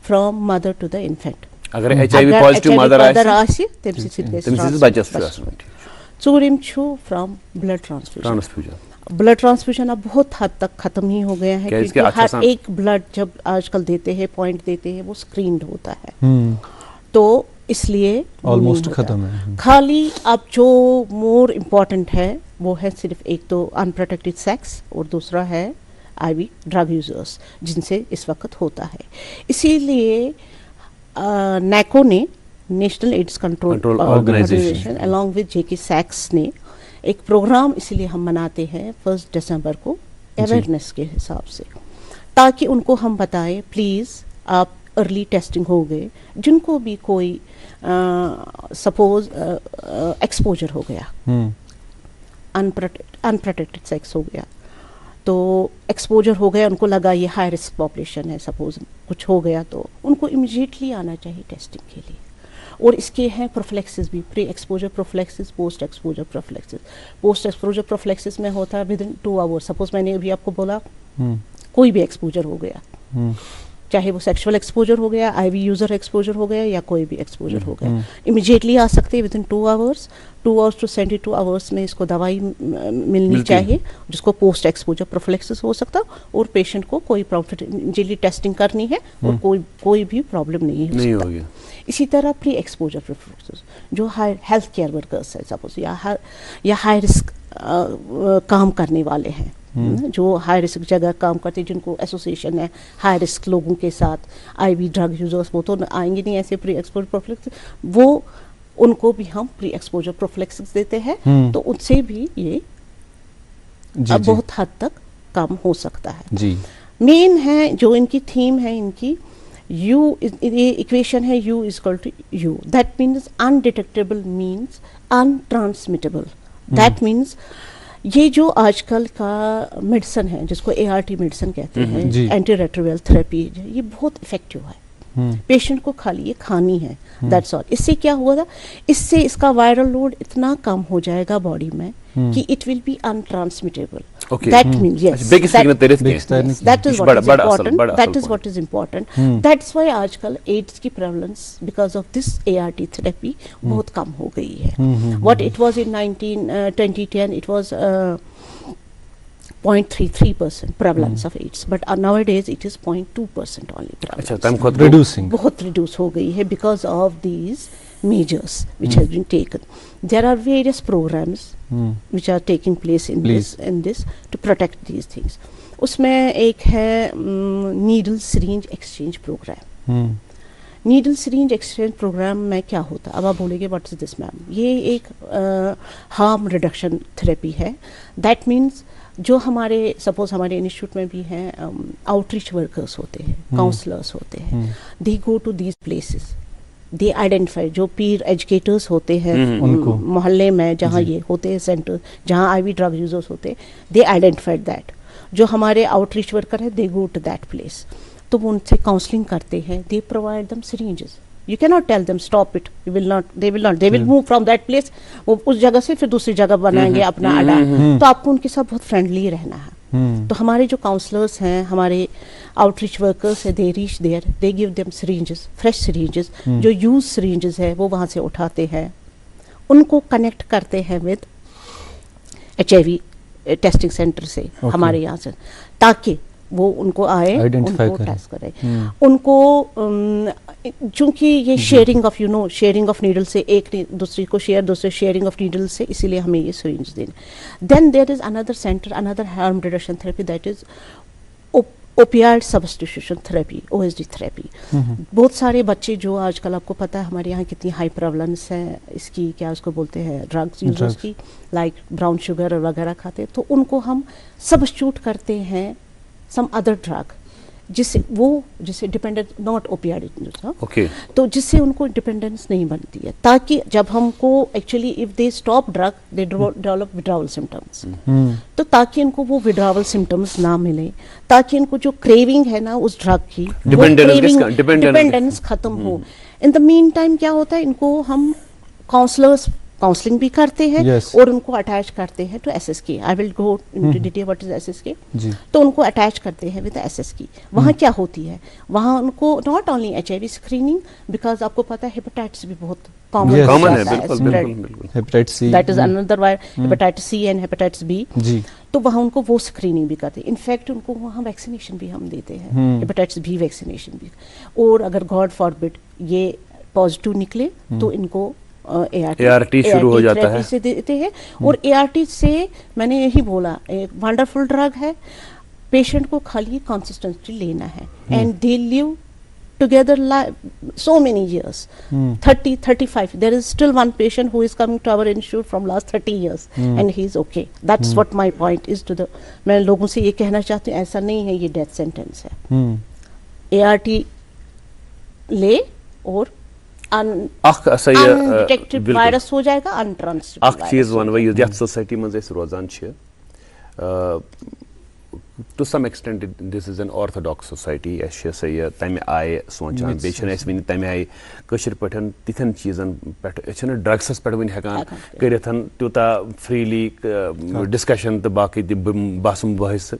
from mother to the infect اگر HIV پازٹِو مدر آسہِ تَمہِ سۭتۍ ژوٗرِم چھُ from blood transfusion blood transfusion اب بہت حد تک ختم ہی ہو گیا ہے کیونکہ ہر ایک بلڈ جب آج کل دیتے ہیں پوائنٹ دیتے ہیں وہ اسکرینڈ ہوتا ہے تو اس لیے آلموسٹ ختم ہے خالی اب جو مور امپورٹنٹ ہے وہ ہے صرف ایک تو ان پروٹیکٹڈ سیکس اور دوسرا ہے IV ڈرگ یوزرس جن سے اس وقت ہوتا ہے. اسی لیے نیکو نے national AIDS control organisation along with JK سیکس نے ایک پروگرام اسی لیے ہم مناتے ہیں 1 دسمبر کو اویئرنیس کے حساب سے, تاکہ ان کو ہم بتائیں پلیز آپ ارلی ٹیسٹنگ ہو گئے, جن کو بھی کوئی سپوز ایکسپوجر ہو گیا, انپروٹیکٹڈ سیکس ہو گیا, تو ایکسپوجر ہو گیا, ان کو لگا یہ ہائی رسک پاپولیشن ہے, سپوز کچھ ہو گیا, تو ان کو امیجیٹلی آنا چاہیے ٹیسٹنگ کے لیے. اور اس کے ہیں پروفلیکسس بھی, pre exposure prophylaxis, post exposure prophylaxis. Post exposure prophylaxis میں ہوتا ہے ودن 2 آورس. سپوز میں نے ابھی آپ کو بولا کوئی بھی ایکسپوجر ہو گیا, چاہے وہ سیکشول ایکسپوجر ہو گیا, IV یوزر ایکسپوجر ہو گیا, یا کوئی بھی ایکسپوجر ہو گیا, امیجیٹلی آ سکتے ودن 2 آورس. 2 آورس ٹو 72 آورس میں اس کو دوائی ملنی چاہیے, جس کو پوسٹ ایکسپوجر پروفلیکسس ہو سکتا, اور پیشنٹ کو کوئی امیجیٹلی ٹیسٹنگ کرنی ہے اور کوئی بھی پرابلم نہیں ہو سکتا. اسی طرح پری ایکسپوجر پروفلیکسس جو ہیلتھ کیئر ورکرس ہیں سپوز, یا ہائی رسک کام کرنے والے ہیں, جو ہائی رسک جگہ کام کرتے ہیں, جن کو ایسوسیشن ہے ہائی رسک لوگوں کے ساتھ, IV ڈرگ یوزرس, وہ تو آئیں گے نہیں ایسے پری ایکسپوجر پروفلیکسس, وہ ان کو بھی ہم پری ایکسپوجر پروفلیکسس دیتے ہیں, تو ان سے بھی یہ بہت حد تک کم ہو سکتا ہے. مین ہے جو ان کی تھیم ہے, ان کی equation ہے U=U. That means undetectable means untransmittable. That means یہ جو آج کل کا میڈیسن ہے, جس کو ART میڈیسن کہتے ہیں, اینٹی ریٹرووائرل تھراپی, یہ بہت افیکٹو ہے. پیشنٹ کو خالی یہ کھانی ہے, دیٹس آل. اس سے کیا ہوا تھا, اس سے اس کا وائرل لوڈ اتنا کم ہو جائے گا باڈی میں کہ it will be untransmittable. That means yes, that is what is important. That's why آج کل ایڈس کی prevalence because of this ART therapy بہت کم ہو گئی ہے. What it was in 2010, it was 0.33% prevalence of AIDS, but nowadays it is 0.2% only prevalence. Reducing. بہت reduce ہو گئی ہے because of these measures which has been taken. There are various programs which are taking place in this to protect these things. اس میں ایک ہے needle syringe exchange program. needle syringe exchange program میں کیا ہوتا ہے, اب آپ بولیں گے what is this ma'am, یہ ایک harm reduction therapy ہے. That means جو ہمارے سپوز ہمارے انسٹیٹیوٹ میں بھی ہیں آؤٹ ریچ ورکرس ہوتے ہیں, کاؤنسلرس ہوتے ہیں, they go to these places they identify, जो पीर एजुकेटर्स होते हैं मोहल्ले में जहाँ ये होते हैं सेंटर जहाँ आईवी ड्रग यूजर्स होते हैं, दे आइडेंटिफाइड दैट. जो हमारे आउटरीच वर्कर है, दे गो टू दैट प्लेस, तो वो उनसे काउंसलिंग करते हैं. दे provide them syringes. You cannot tell them stop it. You will not. They will not. They will move from that place. वो उस जगह से फिर दूसरी जगह बनाएंगे अपना अड्डा. तो आपको उनके साथ बहुत फ्रेंडली रहना है. तो हमारे जो काउंसलर्स हैं, हमारे आउटरीच वर्कर्स है, they reach there, they give them syringes, fresh syringes. जो यूज सिरिंजेस है वो वहाँ से उठाते हैं, उनको कनेक्ट करते हैं विद HIV टेस्टिंग सेंटर से, हमारे यहाँ से, ताकि वो उनको आए, उनको टेस्ट करें. उनको चूंकि ये sharing of sharing of needle से, एक दूसरी को शेयर, दूसरे शेयरिंग ऑफ नीडल से, इसीलिए हमें ये सिरिंज देने. Then there is another centre, another harm reduction therapy, that is opioid substitution therapy, OSD therapy. बहुत सारे बच्चे जो आजकल, आपको पता है हमारे यहाँ कितनी हाई प्रेवलेंस है इसकी, क्या उसको बोलते हैं, ड्रग्स यूजर्स की, लाइक ब्राउन शुगर वगैरह खाते, तो उनको हम सब्स्टिट्यूट करते हैं सम अदर ड्रग, जिससे डिपेंडेंट, नॉट ओपियाइड, तो जिससे उनको डिपेंडेंस नहीं बनती है, ताकि जब हमको actually if they stop drug they develop withdrawal symptoms. तो ताकि इनको वो विड्रॉवल सिम्टम्स ना मिले, ताकि इनको जो क्रेविंग है ना उस ड्रग की, डिपेंडेंस खत्म हो. इन द मीन टाइम क्या होता है, इनको हम काउंसलिंग भी करते हैं, और उनको अटैच करते हैं to SSK. I will go into detail what is SSK. तो उनको अटैच करते हैं विद SSK. वहाँ क्या होती है, वहाँ उनको not only HIV screening, because आपको पता है हेपेटाइटिस भी बहुत कॉमन है, hepatitis C, that is another wire, hepatitis C and hepatitis B. तो वहाँ उनको वो स्क्रीनिंग भी करते हैं. इनफैक्ट उनको वहाँ वैक्सीनेशन भी हम देते हैं, हेपेटाइटिस B वैक्सीनेशन भी. और अगर गॉड फॉरबिड ये पॉजिटिव निकले तो इनको ART शुरू हो जाता है, से देते हैं. और ART से मैंने यही बोला, एक वंडरफुल ड्रग है. पेशेंट को खाली कंसिस्टेंटली लेना है, and they live together so many years, 30-35. There is still one patient who is coming to our institute from last 30 years and he is okay. That's what my point is to the. मैं लोगों से ये कहना चाहती हूँ, ऐसा नहीं है ये डेथ सेंटेंस है. ART ले और अनडिटेक्टेड वायरस हो जाएगा, अनट्रांसमिटेबल. अख चीज वनवे यथ सोसाइटी मज रोजान to some extent this is an orthodox society. ये तमें आय सोचान, बे तमें आय कशर पे तिथन चीजन पे ड्रग्सस पे वन हेकान करिथ तूता फ्रीली डिस्कशन तो बाकी बहसम बहस.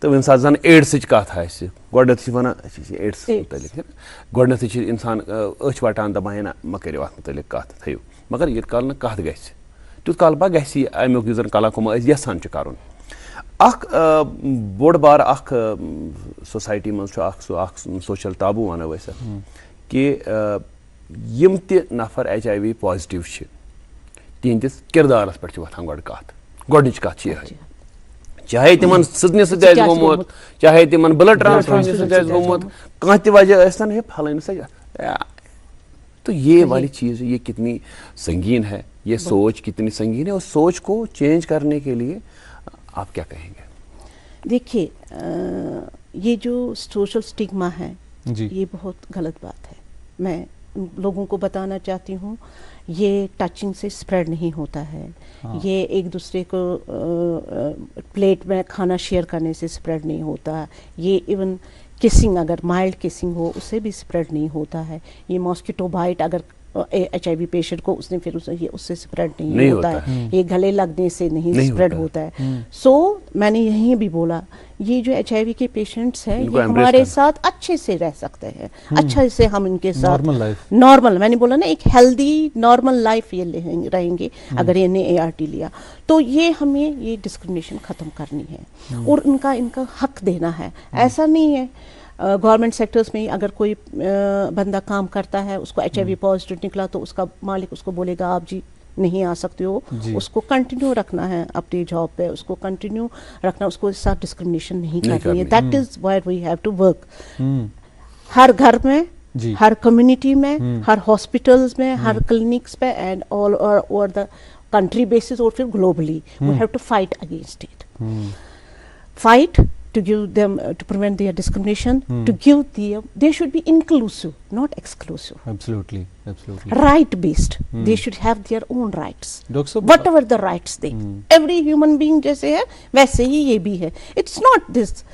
तो वन सा जन एड्स कत गोडनथ वन एड्स मुतलिक, गोडनथ इंसान अच वटान दपान ना मा करो अत मुतलिक कत थो, मगर ये काल न कत ग तुत काल पा ग अमुक यु जन कलाकुमा यसान कर. अख बोड़ बार अख सोसाइटी मज सोशल ताबू वनो अस कि यम त नफर HIV पॉजिटिव तिहंदिस किरदारस पे वथान गोड कत. गोडनिच कत यह, चाहे तिमन सदने सत गोमुत, चाहे तिमन ब्लड ट्रांसफ्यूजन सत गोमुत, कह त वजह है फलन सज. तो ये वाली चीज़, ये कितनी संगीन है, ये सोच कितनी संगीन है. उस सोच को चेंज करने के लिए आप क्या कहेंगे? देखिए, ये जो सोशल स्टिग्मा है ये बहुत गलत बात है. मैं लोगों को बताना चाहती हूँ, ये टचिंग से स्प्रेड नहीं होता है. ये एक दूसरे को प्लेट में खाना शेयर करने से स्प्रेड नहीं होता. ये इवन किसिंग, अगर माइल्ड किसिंग हो उससे भी स्प्रेड नहीं होता है. ये मॉस्किटो बाइट अगर HIV पेशेंट को उसने फिर उससे स्प्रेड नहीं होता है. ये गले लगने से नहीं स्प्रेड होता है. सो मैंने यही भी बोला, ये जो HIV के पेशेंट्स हैं ये हमारे साथ अच्छे से रह सकते हैं, अच्छा से हम इनके साथ नॉर्मल, मैंने बोला ना, एक हेल्दी नॉर्मल लाइफ ये रहेंगे अगर इन्हें ART लिया. तो ये हमें ये डिस्क्रिमिनेशन खत्म करनी है और इनका हक देना है. ऐसा नहीं है गवर्नमेंट सेक्टर्स में अगर कोई बंदा काम करता है, उसको HIV पॉजिटिव निकला, तो उसका मालिक उसको बोलेगा आप जी नहीं आ सकते हो. उसको कंटिन्यू रखना है अपनी जॉब पे, उसको कंटिन्यू रखना, उसको इस साथ डिस्क्रिमिनेशन नहीं करनी है. That is where we have to work. हर घर में, हर कम्युनिटी में, हर हॉस्पिटल्स में, हर क्लिनिक्स पे, and all over the country basis, और फिर globally we have to fight against it. Fight to give them to prevent their discrimination, to give they should be inclusive, not exclusive. Absolutely. Right based. They should have their own rights. Doctor Sahab, Whatever the rights they. Every human being जैसे है वैसे ही ये भी है. It's not this.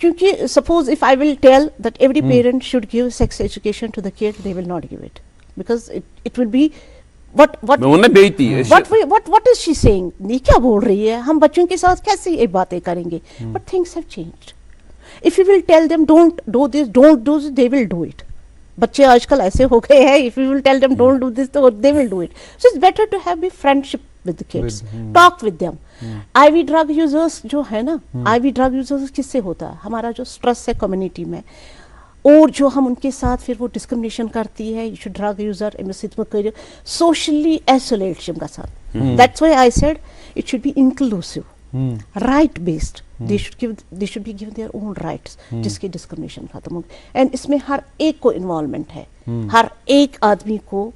क्योंकि suppose if I will tell that every parent should give sex education to the kid, they will not give it because it will be what उन्हें बेइज्जती है। what is she saying? ये क्या बोल रही है? हम बच्चों के साथ कैसे ये बातें करेंगे? But things have changed. If you will tell them don't do this, don't do this, they will do it. बच्चे आजकल ऐसे हो गए हैं. If you will tell them don't do this, they will do it. So it's better to have a friendship with the kids. Talk with them. IV drug users जो है ना, IV drug users किससे होता है? हमारा जो stress है community में, और जो हम उनके साथ फिर वो डिस्क्रिमिनेशन करती है, यह ड्रग यूजर कर सोशली आइसोलेट गसान. That's why I said it should be inclusive, right based. They should be given their own rights जिसकी डिस्क्रिमिनेशन खत्म होगी. एंड इसमें हर एक को इन्वॉल्वमेंट है, हर एक आदमी को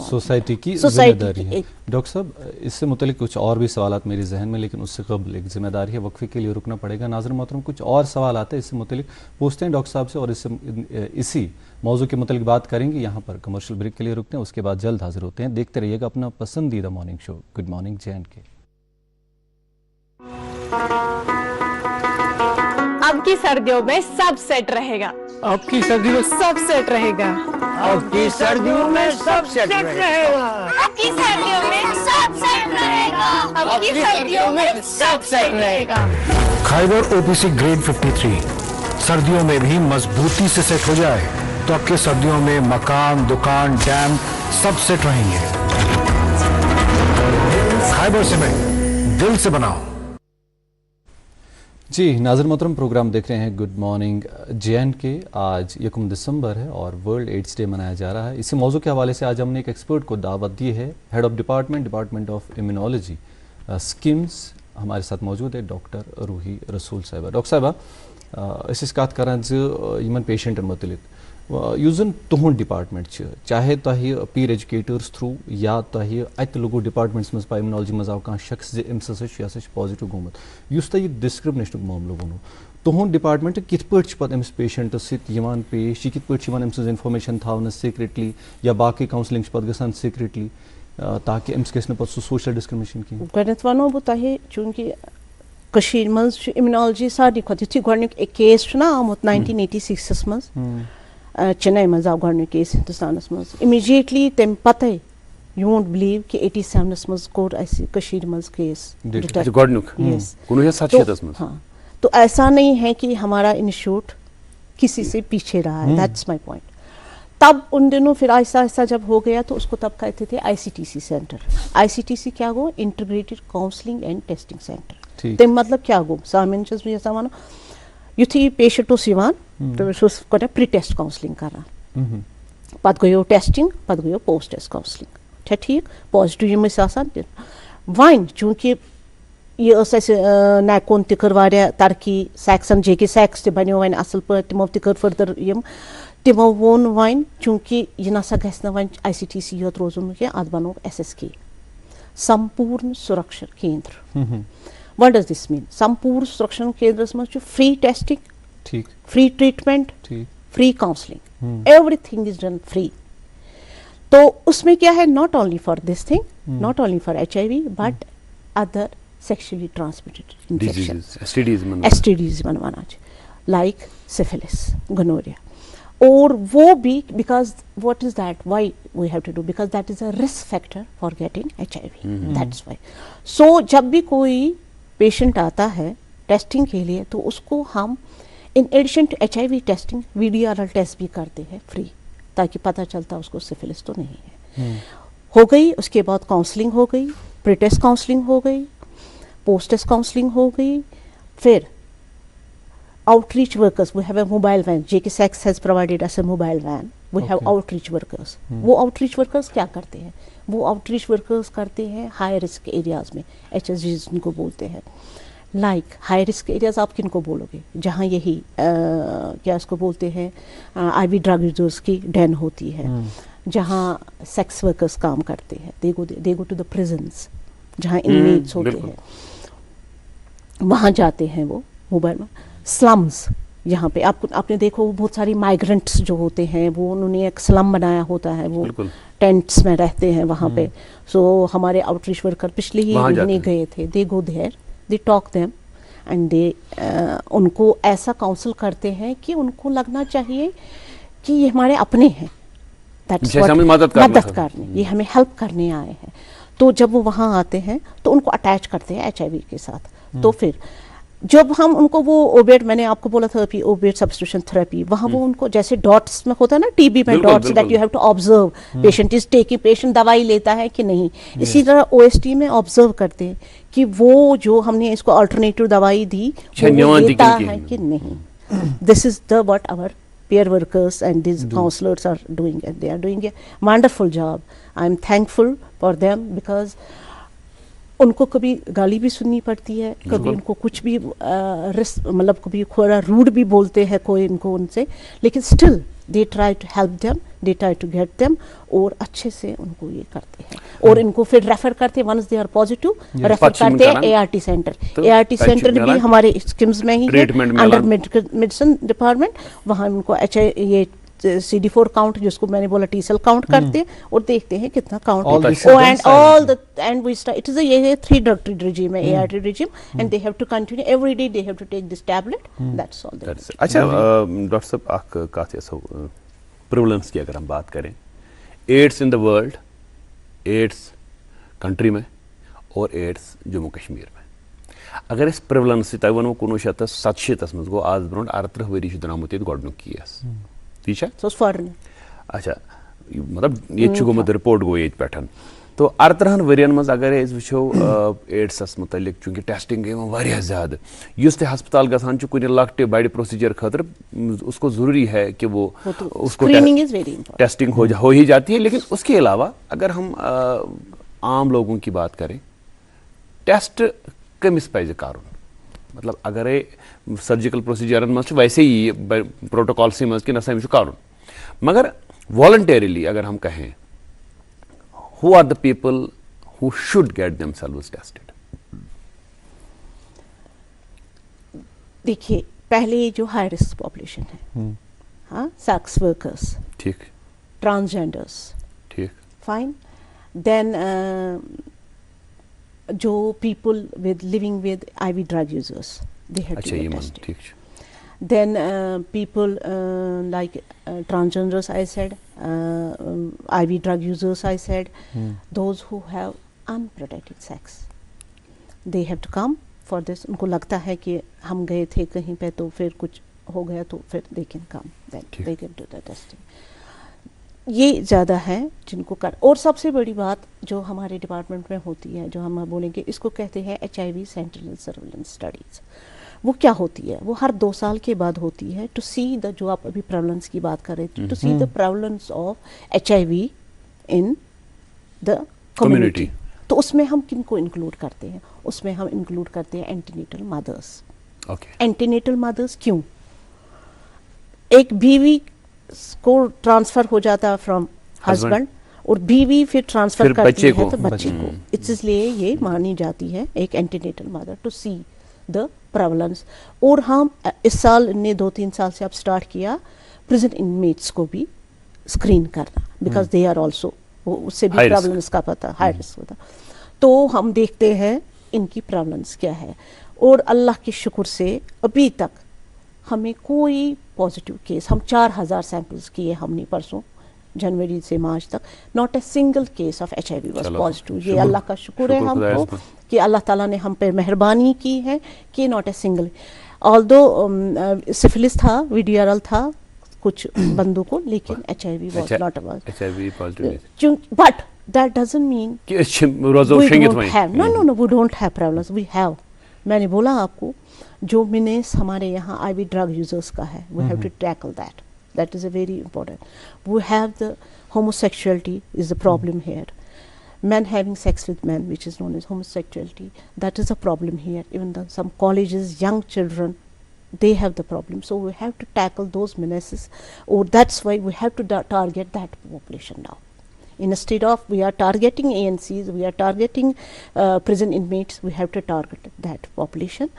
सोसाइटी की जिम्मेदारी है. डॉक्टर साहब, इससे मुतल्लिक कुछ और भी सवालात मेरे जहन में, लेकिन उससे कबल एक जिम्मेदारी है, वक्फे के लिए रुकना पड़ेगा. नाज़रीन मोहतरम, कुछ और सवाल आते हैं इससे मुतल्लिक, पूछते हैं डॉक्टर साहब से और इसी मौजू के मुतल्लिक बात करेंगे. यहाँ पर कमर्शियल ब्रेक के लिए रुकते हैं, उसके बाद जल्द हाजिर होते हैं. देखते रहिएगा अपना पसंदीदा morning show good morning J&K. अब की सर्दियों में सब सेट रहेगा. अब की सर्दियों में सब सेट रहेगा. अब की सर्दियों में सब सेट रहेगा. अब की सर्दियों में सब सेट रहेगा. अब की सर्दियों में सब सेट रहेगा. खाइबर OPC ग्रेड 53 सर्दियों में भी मजबूती से सेट हो जाए तो आपके सर्दियों में मकान, दुकान, डैम सब सेट रहेंगे. खाइबर सीमेंट, दिल से बनाओ. जी नाज़रीन मोहतरम, प्रोग्राम देख रहे हैं गुड मॉर्निंग J&K. आज 1 दिसंबर है और वर्ल्ड एड्स डे मनाया जा रहा है. इसी मौजू के हवाले से आज हमने एक एक्सपर्ट को दावत दी है. Head of department of immunology schemes हमारे साथ मौजूद है, डॉक्टर रूही रसूल साहिबा. डॉक्टर साहिबा, इस कत कर पेशेंटन मुतलिक यु जन तुहद डिपार्टमेंट चाहे तुह पीर एजुकेटर्स थ्रू या तुह अत लोगो डिपार्टमेंट्स मज इम्यूनोलॉजी मज आव कह शख्स यह पॉजिटिव गोमुत, उस तुह डिस्क्रिमिनेशन मामलो वो तुहद डिपार्टमेंट कित पे अमिस पेशेंटस सत पेश, यह कित पे अम सज इन्फॉर्मेशन थावन सीक्रेटली या बाकी काउंसलिंग पे गसान सीक्रेटली ताकि अमिस गस न सह सोशल डिस्क्रिमिनेशन कहीं. गणित वनो बह तुह चूंकि कशीर मज इम्यूनोलॉजी सारे खुद युथ गोडनुक एक केस ना आमुत 1986 मज चेन्नई मज आव गोडनुक केस हिंदुस्तानस मज. इमीडिएटली तम पते यू वोंट बिलीव कि 87 मज कोर कशीर मज केस गोडनुक 1967 मज. हाँ, तो ऐसा नहीं है कि हमारा इंस्टीट्यूट किसी से पीछे रहा है. That's my point. तब उन दिनों फिर ऐसा ऐसा जब हो गया तो उसको तब कहते थे ICTC सेंटर. ICTC क्या गो? Integrated counselling and testing centre. तम मतलब क्या गो? सामिन मानो युथी पेशेंट यवान तो प्री टेस्ट काउंसलिंग करान, पत गयो टेस्टिंग, पत गयो पोस्ट टेस्ट काउंसलिंग. अच्छा ठीक, पॉजिटिव यम वन चूंकि यह नैकोन तक तरक्की, सैक्सन JK सैक्स बनो वन असल पे, तमो तक फर्दर तमो वोन वन चूंकि यह नसा गस वन ICTC योत रोजन क्या अत बनो SSK संपूर्ण सुरक्षा केंद्र. What does this mean? संपूर्ण सुरक्षा केंद्र में free testing, free treatment, free counselling, everything is done free. तो उसमें क्या है? Not only for this thing, not only for HIV but other sexually transmitted infection, STDs बनवाना लाइक सिफिलिस, गोनोरिया. और वो भी because what is that, why we have to do, because that is a risk factor for getting HIV. That's why. So जब भी कोई patient आता है testing के लिए तो उसको हम in addition to HIV testing VDRL test भी करते हैं फ्री, ताकि पता चलता उसको सिफिलिस तो नहीं है. हो गई, उसके बाद काउंसलिंग हो गई, प्री टेस्ट काउंसलिंग हो गई, पोस्ट टेस्ट काउंसलिंग हो गई. फिर outreach workers, we have a mobile van, JK Sachs has provided us a mobile van. We have outreach workers. वो outreach workers क्या करते हैं? वो outreach workers करते हैं हाई रिस्क एरियाज में, HSG जिनको बोलते हैं. लाइक हाई रिस्क एरियाज आप किन को बोलोगे? जहाँ यही क्या इसको बोलते हैं IV ड्रग यूजर्स की डेन होती है, जहाँ सेक्स वर्कर्स काम करते हैं, दे गो टू द प्रिजन्स जहाँ इनमेट्स होते हैं, वहाँ जाते हैं वो मोबाइल में. स्लम्स यहाँ पे आपने देखो बहुत सारी माइग्रेंट्स जो होते हैं वो उन्होंने एक स्लम बनाया होता है, वो टेंट्स में रहते हैं वहाँ पे. सो हमारे आउटरीच वर्कर पिछले ही महीने गए थे. They go there, they talk them and they उनको ऐसा काउंसल करते हैं कि उनको लगना चाहिए कि ये हमारे अपने हैं, मदद करने, ये हमें हेल्प करने आए हैं. तो जब वो वहाँ आते हैं तो उनको अटैच करते हैं HIV के साथ. तो फिर जब हम उनको वो ओबेट, मैंने आपको बोला था अभी ओबेट सब्स्टिट्यूशन थेरेपी, वहाँ वो उनको जैसे डॉट्स में होता है ना TB में DOTS, that you have to observe patient is taking, patient दवाई लेता है कि नहीं. इसी तरह OST में ऑब्जर्व करते हैं कि वो जो हमने इसको अल्टरनेटिव दवाई दी वो लेता है कि नहीं. This is the what our peer workers and these counselors are doing, and they are doing a wonderful job. I am thankful for them because उनको कभी गाली भी सुननी पड़ती है, कभी उनको कुछ भी मतलब कभी थोड़ा रूड भी बोलते हैं कोई इनको उनसे, लेकिन still they try to help them, they try to get them, और अच्छे से उनको ये करते हैं. और इनको फिर रेफर करते हैं, once they are positive refer करते हैं ART सेंटर. ART सेंटर भी हमारे स्कीम्स में ही है, अंडर मेडिसिन डिपार्टमेंट. वहाँ उनको ये CD4 काउंट, जिसको मैंने बोला T सेल काउंट करते हैं और देखते हैं कितना काउंट है. And all the and we start, it is ये 3 ड्रग regime है, ART regime, and they have to continue every day, they have to take this tablet. That's all. अच्छा डॉक्टर साहब, आप काफी ऐसा प्रेवलेंस की अगर हम बात करें, AIDS in the world, AIDS country में और एड्स जम्मू कश्मीर में, अगर इस प्रेवलेंस तक वो 1967 मज गो आज ब्रोट 38 वरी द्रामुत गोडनुक केस. ठीक है, अच्छा मतलब ये गोमुत रिपोर्ट गो ये पे. तो 38 वरियन मज अगर वो एड्सस मुतलिक, चूंकि टेस्टिंग गई वह ज्यादा, उस ते हस्पताल गसान कुछ लकटे बड़े प्रोसीजर खतर उसको ज़रूरी है कि वो उसको टेस्टिंग हो ही जाती है. लेकिन उसके अलावा अगर हम आम लोगों की बात करें, टेस्ट कमिस पज कर, मतलब अगर सर्जिकल प्रोसीजर मज वैसे ही प्रोटोकॉल से मज कि नसा कर, मगर वॉलंटरीली अगर हम कहें, who are the people who should get themselves tested? देखिए, पहले जो हाई रिस्क पॉपुलेशन है, हाँ, सेक्स वर्कर्स, ठीक, ट्रांसजेंडर्स, ठीक, फाइन. देन जो people with living with IV drug users, they have to be tested. ठीक. Then people like transgenders, I said, IV drug users, I said, those who have unprotected sex, they have to come for this. उनको लगता है कि हम गए थे कहीं पे तो फिर कुछ हो गया तो फिर they can come, then they can do the testing. ये ज़्यादा है जिनको कर. और सबसे बड़ी बात जो हमारे डिपार्टमेंट में होती है, जो हम बोलेंगे, इसको कहते हैं HIV सेंट्रल सर्विलेंस स्टडीज़. वो क्या होती है? वो हर 2 साल के बाद होती है, टू सी द, जो आप अभी प्रेवलेंस की बात कर रहे थे, to see the prevalence of HIV in the community. तो उसमें हम किन को इंक्लूड करते हैं? उसमें हम इंक्लूड करते हैं एंटीनेटल मदर्स. एंटीनेटल मदर्स क्यों? एक बीवी को ट्रांसफर हो जाता फ्रॉम हस्बैंड, और बीवी फिर ट्रांसफर करती है तो बच्चे को. इसलिए ये मानी जाती है एक antenatal mother, to see the prevalence. और हम इस साल ने 2-3 साल से अब स्टार्ट किया प्रिजन इनमेट्स को भी स्क्रीन करना, बिकॉज दे आर ऑल्सो, उससे भी प्रेवलेंस का पता, हाई रिस्क होता. तो हम देखते हैं इनकी प्रेवलेंस क्या है. और अल्लाह के शुक्र से अभी तक हमें कोई पॉजिटिव केस, हम 4000 सैंपल्स किए हमने परसों जनवरी से मार्च तक, not a single case of HIV was positive. ये अल्लाह का शुक्र है हमको कि अल्लाह ताला ने हम पे मेहरबानी की है कि not a single. Although syphilis था, VDRL था कुछ बंदों को, लेकिन HIV was not about HIV positive. But that doesn't mean no we don't have problems, we have. मैंने बोला आपको, जो मिनेस हमारे यहाँ IV ड्रग यूजर्स का है, we have to tackle that. That is a very important. We have the homosexuality is the problem here. Men having sex with men, which is known as homosexuality, that is a problem here. Even though some colleges, young children, they have the problem. So we have to tackle those menaces, or that's why we have to target that population now. Instead of we are targeting ANCs, we are targeting prison inmates, we have to target that population,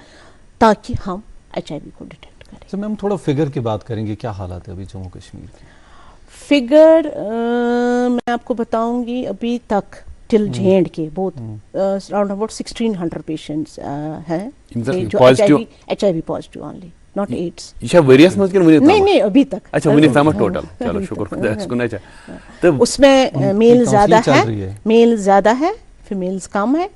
ताकि हम HIV को detect करें। तो ma'am थोड़ा figure की बात करेंगे, क्या हालात है अभी जम्मू कश्मीर की? फिगर मैं आपको बताऊंगी, अभी तक टिल जेएंड के बहुत अराउंड अबाउट 1600 पेशेंट्स हैं जो HIV positive only, not AIDS. ये वरियस मत किन नहीं अभी तक। अच्छा वनी तम टोटल, चलो शुक्र खुदा सुना चाहिए। तो उसमें मेल ज़्यादा है, फीमेल्स कम है।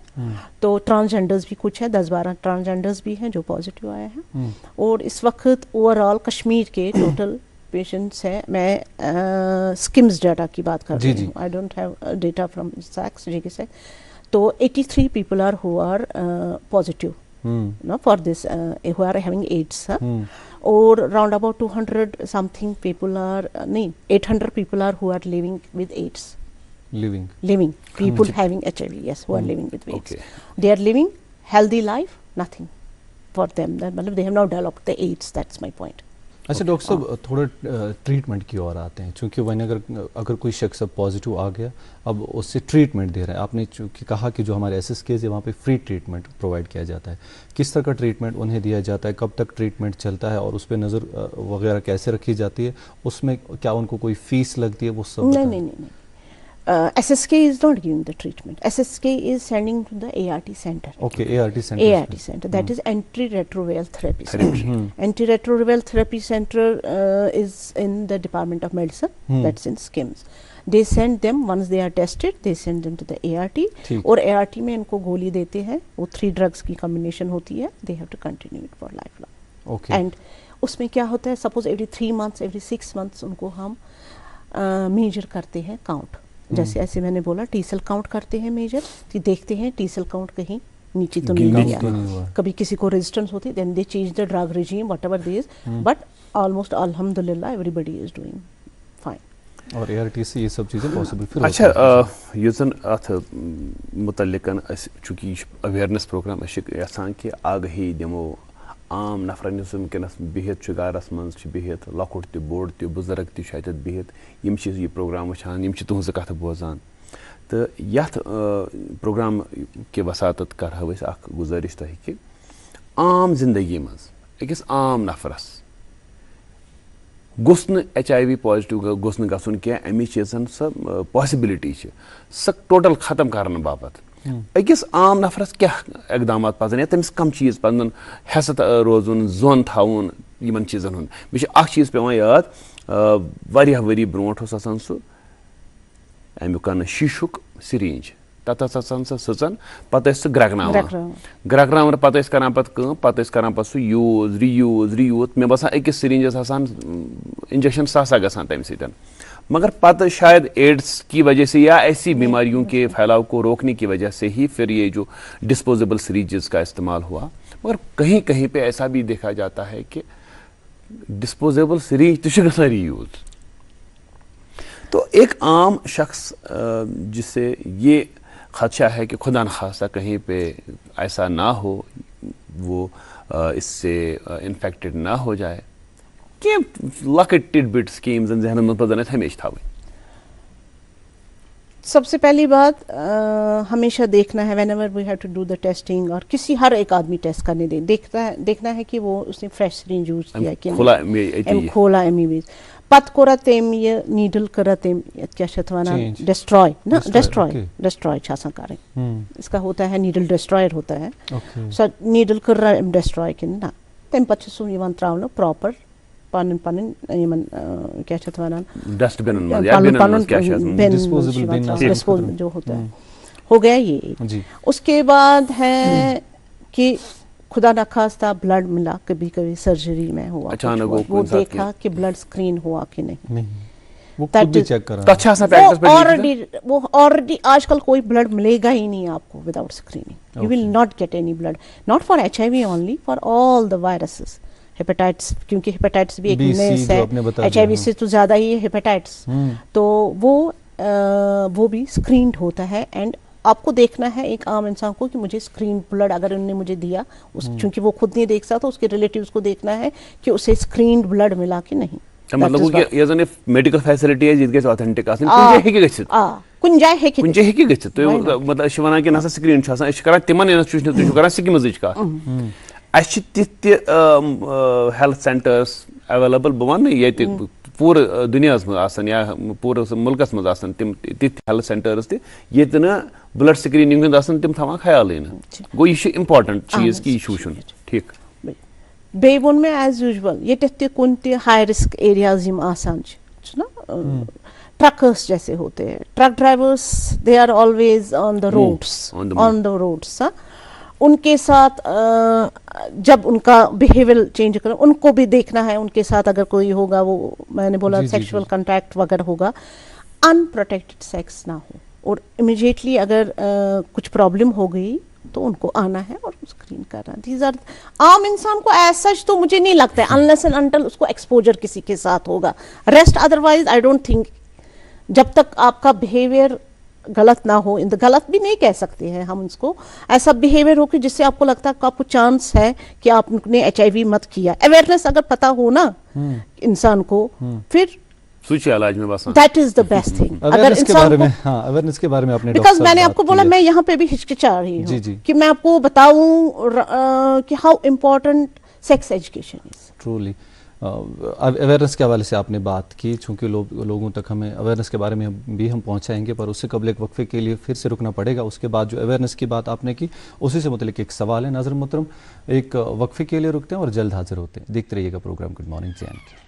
तो ट्रांसजेंडर्स भी कुछ है, 10-12 ट्रांसजेंडर्स भी हैं जो पॉजिटिव आए हैं। और इस वक्त ओवरऑल कश्मीर के टोटल पेशेंट्स हैं, मैं स्किम्स डाटा की बात कर रही हूँ, I don't have data from सैक्स JK, तो 83 people are who are positive for this who are having AIDS, or round about 200 something people are 800 people are who are living with AIDS. Living people having HIV, yes, who are living with AIDS. Okay. They are living healthy life, nothing for them, they have not developed the AIDS, that's my point. अच्छा doctor साहब थोड़ा treatment की ओर आते हैं, चूँकि वहीं अगर कोई शख्स अब पॉजिटिव आ गया, अब उससे ट्रीटमेंट दे रहा है, आपने चूँकि कहा कि जो हमारे SSKs है वहाँ पे फ्री ट्रीटमेंट प्रोवाइड किया जाता है, किस तरह का ट्रीटमेंट उन्हें दिया जाता है, कब तक ट्रीटमेंट चलता है और उस पर नज़र वगैरह कैसे रखी जाती है, उसमें क्या उनको कोई फीस लगती है, वो सब? नहीं SSK is not giving the treatment. SSK is sending to the ART center. Okay, ART center. ART center. That is antiretroviral therapy center. Antiretroviral therapy center is in the Department of Medicine. That's in SKIMS. They send them, once they are tested, they send them to the ART. और ART में इनको गोली देते हैं, वो 3 drugs की combination होती है. They have to continue it for lifelong. Okay. And उसमें क्या होता है, suppose every 3 months, every 6 months उनको हम measure करते हैं count. जैसे ऐसे मैंने बोला T-cell काउंट करते हैं मेजर, कि देखते हैं T-cell काउंट कहीं नीचे तो नहीं गया, कभी किसी को रेजिस्टेंस होती, then they change the drug regime whatever they is, but almost अल्हम्दुलिल्लाह एवरीबॉडी इज डूइंग फाइन। और ART से ये सब चीज़ें पॉसिबल फिर अच्छा युस अथ मुतल्लिकन चूँकि अवेयरनेस प्रोग्राम यसान कि आगही दिमो आम नफरन वनकस बिहित गरस मज बिहित लकुट ति बोड़ ति बुजुर्ग तत बिहित यम यह प्रोग्राम वुचान, यम तुहज कथ बोजान, तो यथ प्रोग्राम के वसातत करहो अख गुजारिश तह कि आम जिंदगी मज अकिस आम नफरस गोस न HIV पॉजिटिव गोस न गसन क्या अमि चीजन स पॉसिबिलिटी स टोटल खत्म करने बापत अकिस आम नफरस क्या इकदाम पजन या तमिस कम चीज पजन हैसत रोजुन जोन थाउन यमन चीजन हुन मे चीज पे याद वारिया वरी ब्रोट आसान सह अमुक शीशुक सिरिंज तत सचन पत ग्रगनावान पत करान पत सह यूज रीयूज मे बसान अकिस सिरिंजस आसान इंजेक्शन सा गसान तम सत, मगर पत शायद एड्स की वजह से या ऐसी बीमारियों के फैलाव को रोकने की वजह से ही फिर ये जो डिस्पोजेबल सिरिंजेस का इस्तेमाल हुआ, मगर कहीं कहीं पे ऐसा भी देखा जाता है कि डिस्पोजेबल सिरिंज तो रीयूज। तो एक आम शख्स जिससे ये खदशा है कि खुदा न खासा कहीं पे ऐसा ना हो, वो इससे इन्फेक्टेड ना हो जाए, कि लकट टिडबिट स्कीम्स जहन में पजन हमेशा था। सबसे पहली बात हमेशा देखना है whenever we have to do the testing, और किसी हर एक आदमी टेस्ट करने दे, देखना है कि वो उसने फ्रेश सिरिंज यूज किया कि नहीं, खोला एमईवीज पत कोरा तेम ये नीडल करा तेम क्या शतवाना डिस्ट्रॉय ना डिस्ट्रॉय छासा करें, इसका होता है नीडल डिस्ट्रॉयर होता है, सो नीडल कर डिस्ट्रॉय कि ना तेम पछ सु यवन त्रावनो प्रॉपर पन क्या छतवाना डस्टबिन डिस्पोजेबल जो होता है, हो गया ये। उसके बाद है कि खुदा न खास्ता ब्लड मिला, कभी कभी सर्जरी में हुआ अचानक वो देखा कि ब्लड स्क्रीन हुआ कि नहीं, वो खुद भी चेक करा, वो ऑलरेडी आजकल कोई ब्लड मिलेगा ही नहीं आपको without screening, you will not get any blood, not for HIV only, for all the viruses, hepatitis, क्योंकि हेपेटाइटिस भी एक नस है, HIV से तो ज्यादा ही है हेपेटाइटिस, तो वो भी स्क्रीन्ड होता है। एंड आपको देखना है एक आम इंसान को कि मुझे स्क्रीन ब्लड अगर उन्होंने मुझे दिया, क्योंकि वो खुद नहीं देख सकता, उसके रिलेटिव्स को देखना है कि उसे स्क्रीन ब्लड मिला कि नहीं। मतलब ये जने मेडिकल फैसिलिटी है जितके ऑथेंटिक आसन कुछ है कि गछित कुछ जाय है कि गछित, तो मतलब शिवाना के नसा स्क्रीन छ आसन, इस करा तिमन इंस्टीट्यूशन तो करा सिकिमज का اَسہِ چھِ تِتھ تہِ ہیلتھ سینٹٲرٕس ایویلیبل بہٕ وَنہٕ ییٚتہِ پوٗرٕ دُنیاہَس منٛز آسان یا پوٗرٕ مُلکَس منٛز آسان تِم تِتھۍ ہیلتھ سینٹٲرٕس تہِ ییٚتہِ نہٕ بلڈ سکریٖنِنٛگ ہُنٛد آسان تِم تھاوان خیالٕے نہٕ گوٚو یہِ چھُ اِمپاٹنٹ چیٖز کہِ یہِ چھُ وٕچھُن ٹھیٖک بیٚیہِ ووٚن مےٚ ایز یوٗجول ییٚتٮ۪تھ تہِ کُنہِ تہِ ہاے رِسک ایریاز یِم آسان چھُنا ٹرکٲرس جیسے ہوتے ہیں truck drivers they are always on the roads ان کے ساتھ جب ان کا بیہیویئر چینج کرنا ان کو بھی دیکھنا ہے ان کے ساتھ اگر کوئی ہوگا وہ میں نے بولا سیکشول کنٹیکٹ وغیرہ ہوگا ان پروٹیکٹڈ سیکس نہ ہو اور امیجیٹلی اگر کچھ پرابلم ہو گئی تو ان کو آنا ہے اور اسکرین کرنا. دیز آر عام انسان کو ایز سچ تو مجھے نہیں لگتا ہے انلیس اینڈ انٹل اس کو ایکسپوجر کسی کے ساتھ ہوگا rest otherwise I don't think جب تک آپ کا بیہیویئر غلط نہ ہو غلط بھی نہیں کہہ سکتے ہیں ہم اس کو ایسا بیہیویئر ہو کہ جس سے آپ کو لگتا ہے کہ آپ کو چانس ہے کہ آپ نے ایچ آئی وی مت کیا اویئرنیس اگر پتا ہو نا انسان کو پھر that is the best thing. اگر اویئرنیس کے بارے میں آپ نے بیکاز میں نے آپ کو بولا میں یہاں پہ بھی ہچکچا رہی ہوں کہ میں آپ کو بتاؤں کہ how important sex education is. Truly awareness کے حوالے سے آپ نے بات کی چونکہ لوگوں تک ہمیں اویئرنیس کے بارے میں بھی ہم پہنچائیں گے پر اس سے قبل ایک وقفے کے لیے پھر سے رکنا پڑے گا. اس کے بعد جو اویئرنیس کی بات آپ نے کی اسی سے متعلق ایک سوال ہے. ناظرین محترم ایک وقفے کے لیے رکتے ہیں اور جلد حاضر ہوتے ہیں. دیکھتے رہیے گا پروگرام گڈ مارننگ JNK.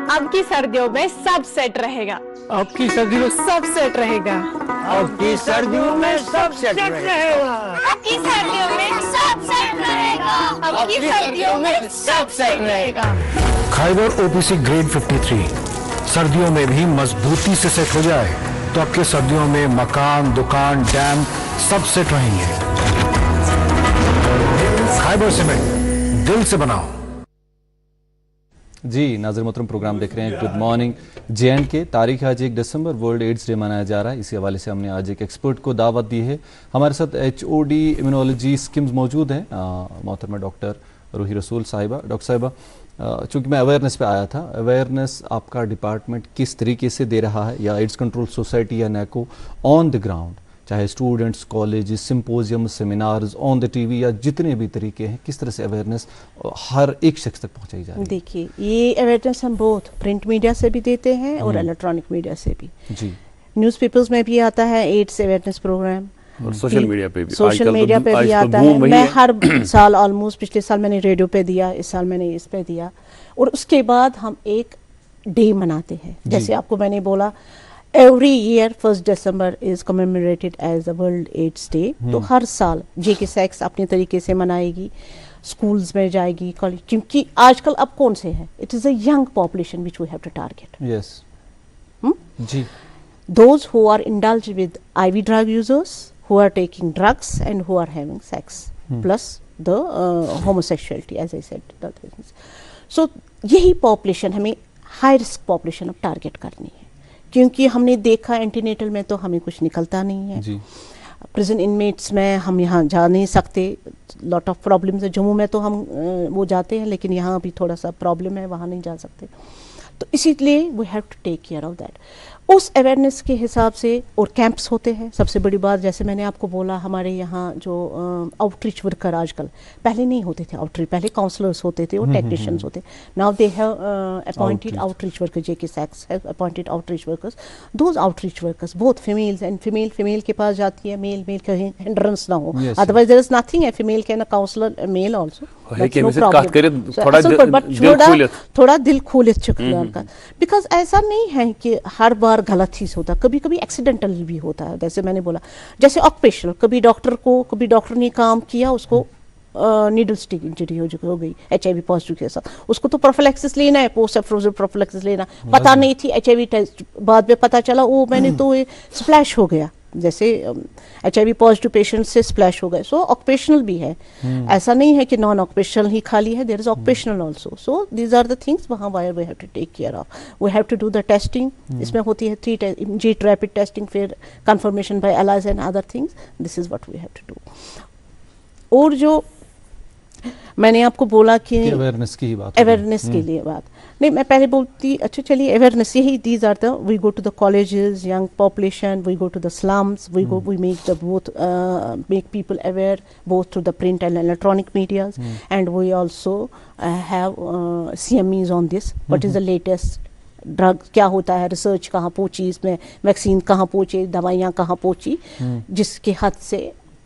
اب کی سردیوں میں سب سیٹ رہے گا. اب کی سردیوں میں سب سیٹ رہے گا. اب کی سردیوں میں سب سیٹ رہے گا. اب کی سردیوں میں سب سیٹ رہے گا. اب کی سردیوں میں سب سیٹ رہے گا. خیبر OPC گریڈ 53 سردیوں میں بھی مضبوطی سے سیٹ ہو جائے تو آپ کے سردیوں میں مکان دکان ڈیم سب سیٹ رہیں گے. خیبر سیمنٹ دل سے بناؤ. جی ناظر محترم پروگرام دیکھ رہے ہیں گڈ مارننگ JNK. تاریخ آج 1 دسمبر ورلڈ ایڈز ڈے منایا جا رہا ہے. اسی حوالے سے ہم نے آج ایک ایکسپرٹ کو دعوت دی ہے. ہمارے ساتھ HOD امیونولوجی اسکمز موجود ہیں محترمہ ڈاکٹر روحی رسول صاحبہ. ڈاکٹر صاحبہ چونکہ میں اویئرنیس پہ آیا تھا, اویئرنیس آپ کا ڈپارٹمنٹ کس طریقے سے دے رہا ہے یا ایڈز کنٹرول سوسائٹی یا نیکو آن دی گراؤنڈ چاہے اسٹوڈنٹس کالجز سمپوزیم سیمینارز آن دا TV یا جتنے بھی طریقے ہیں کس طرح سے اویئرنیس ہر ایک شخص تک پہنچائی جا رہی ہے؟ دیکھیے یہ اویئرنیس ہم بہت پرنٹ میڈیا سے بھی دیتے ہیں اور الیکٹرانک میڈیا سے بھی. جی نیوز پیپرز میں بھی آتا ہے ایڈس اویئرنیس پروگرام اور سوشل میڈیا پہ بھی آتا ہے. میں ہر سال آلموسٹ پچھلے سال میں نے ریڈیو پہ دیا, اس سال میں نے اس پہ دیا. اور اس کے بعد ہم ایک ڈے مناتے ہیں جیسے آپ کو میں نے بولا every year 1 December is commemorated as a world AIDS day. تو ہر سال JK سیکس اپنے طریقے سے منائے گی, اسکولز میں جائے گی, کالج, کیونکہ آج کل اب کون سے ہیں it is a young population which we have to target. Yes جی those who are indulge with IV drug users, who are taking drugs and who are having sex, plus the homosexuality as I said the things. So یہی population ہمیں high risk population اب target کرنی ہے کیونکہ ہم نے دیکھا anti-natal میں تو ہمیں کچھ نکلتا نہیں ہے. پریزن انمیٹس میں ہم یہاں جا نہیں سکتے, لاٹ آف پرابلمس ہے. جموں میں تو ہم وہ جاتے ہیں لیکن یہاں بھی تھوڑا سا پرابلم ہے, وہاں نہیں جا سکتے. تو اسی لیے we have to take care of that. اس اویئرنیس کے حساب سے اور کیمپس ہوتے ہیں. سب سے بڑی بات جیسے میں نے آپ کو بولا ہمارے یہاں جو آؤٹ ریچ ورکر آج کل, پہلے نہیں ہوتے تھے آؤٹ ریچ, پہلے کاؤنسلرس ہوتے تھے اور ٹیکنیشینس ہوتے. Now they have appointed outreach worker. JK سیکس have appointed outreach workers. Those outreach workers بہت فیمیلز اینڈ فیمیل کے پاس جاتی ہے, میل کہیں ہنڈرنس نہ ہو. ادروائز دیر از نتھنگ ہے, female can counsellor male also, تھوڑا دل کھولت چکلان کا. بیکاز ایسا نہیں ہے کہ ہر بار غلط ہی ہوتا, کبھی کبھی ایکسیڈنٹل بھی ہوتا ہے. جیسے میں نے بولا جیسے آکوپیشنل, کبھی ڈاکٹر نے کام کیا, اس کو نیڈل اسٹک انجری ہو گئی HIV پازیٹیو کے ساتھ, اس کو تو پروفیلیکسس لینا ہے, پوسٹ ایفروزل پروفیلیکسس لینا. پتہ نہیں تھی HIV ٹیسٹ, بعد میں پتہ چلا وہ میں نے تو سپلیش ہو گیا, جیسے HIV پازیٹیو پیشنٹ سے سپلیش ہو گئے. سو آکوپیشنل بھی ہے, ایسا نہیں ہے کہ نان آکوپیشنل ہی خالی ہے, there is occupational also. So these are the things وہاں where we have to take care of. We have to do the testing. اس میں ہوتی ہے 3 JET ریپڈ ٹیسٹنگ, پھر confirmation by ELISA and other things. This is what we have to do. اور جو मैंने आपको बोला कि अवेयरनेस की ही बात, अवेयरनेस के लिए बात नहीं, मैं पहले बोलती अच्छा चलिए अवेयरनेस यही these are the we go to the colleges, young population, we go to the slums, we go we make the both make people aware both through the print and electronic medias, and we also have CMEs on this. What is the latest drug क्या होता है, research कहाँ पहुँची, इसमें vaccine कहाँ पहुँचे, दवाइयाँ कहाँ पहुँची, जिसके हद से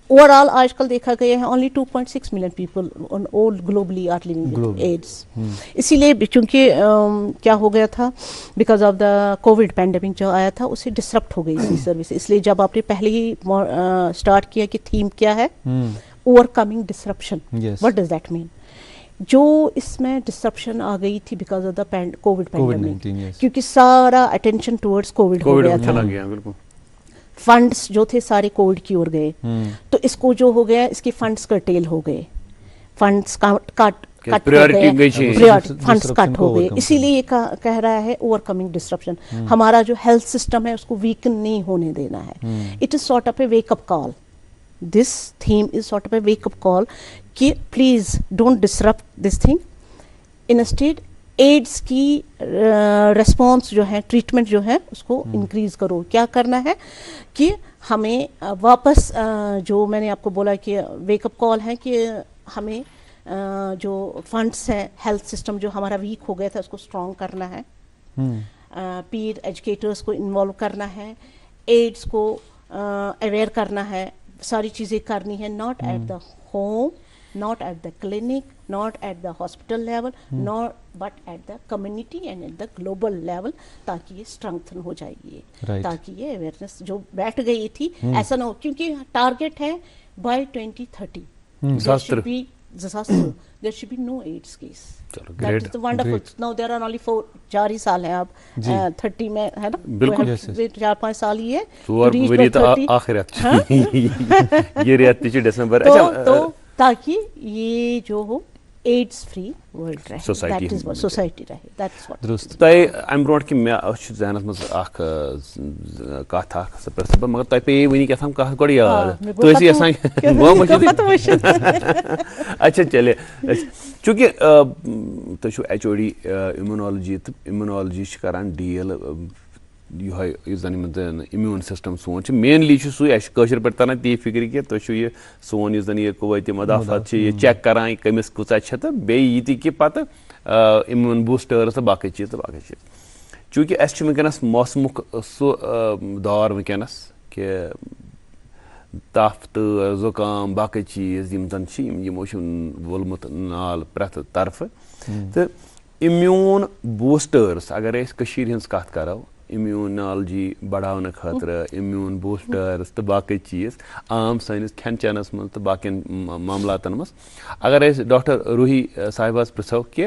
ओवरऑल आजकल देखा गया है only 2.6 million people on all globally are living with AIDS. इसीलिए चूंकि क्या हो गया था because of the COVID pandemic जो आया था उससे डिसरप्ट हो गई थी सर्विस. इसलिए जब आपने पहले ही स्टार्ट किया कि थीम क्या है, overcoming disruption, what does that mean? जो इसमें डिसरप्शन आ गई थी because of the COVID pandemic, क्योंकि सारा अटेंशन टुवर्ड्स कोविड हो गया था, बिल्कुल फंड्स जो थे सारे कोविड की ओर गए, तो इसको जो हो गया इसके फंड्स कर्टेल हो गए, फंड्स कट फंड्स कट हो गए. इसीलिए ये कह रहा है ओवरकमिंग डिसरप्शन. हमारा जो हेल्थ सिस्टम है उसको वीकन नहीं होने देना है. It is sort of a wake up call. This theme is sort of a wake up call कि please don't disrupt this thing. Instead AIDS की रिस्पॉन्स जो है, ट्रीटमेंट जो है उसको इंक्रीज करो. क्या करना है कि हमें वापस जो मैंने आपको बोला कि वेकअप कॉल है कि हमें जो फंड्स है, हेल्थ सिस्टम जो हमारा वीक हो गया था उसको स्ट्रॉन्ग करना है. पीर एजुकेटर्स को इन्वॉल्व करना है, एड्स को अवेयर करना है, सारी चीज़ें करनी है. Not at the home, not at the clinic, not at the hospital level, nor but at the community and at the global level, ताकि ये strengthen हो जाएगी, ताकि ये awareness जो बैठ गई थी ऐसा ना हो, क्योंकि टारगेट है by 2030 there should be no AIDS case. That is the wonderful. Now there are only 4 ही साल हैं अब 30 में, है ना, बिल्कुल 4-5 साल ही है ये रियायत दिसंबर. तो ताकि ये जो हो एड्स फ्री वर्ल्ड रहे, सोसाइटी रहे. दैट्स व्हाट दुरुस्त. तय अम ब्रोट कि मैं जहनस मज अख कथ अख मगर तय पे वनी क्या हम कह गड याद तो ऐसी असा अच्छा चले. चूंकि तुम HOD इम्यूनोलॉजी करान डील जन इम्यून सिस्टम सोन मेनली सर पे तरह ती फिक्र कि तुम यह सोन यह कुवैत मदाफत यह चेक करान कमिस कूचा तो बेती कि पत इम्यून बूस्टर्स तो बाकी चीज़ चूँकि वनकस मौसमुक सह दौर वनकस कि तफ तो जुकाम बाकी चीज़ यमो वोलमुत नाल प्रथ तरफ तो इम्यून बूस्टर्स अगर हज कत करो इम्यूनोलॉजी बढ़ाने खतर इम्यून बूस्टर्स तो बाकी चीज़ आम सैनिस खेन चेनस मज तो बाकी मामलातन मज अगर डॉक्टर रूही साहिबास पृछो कि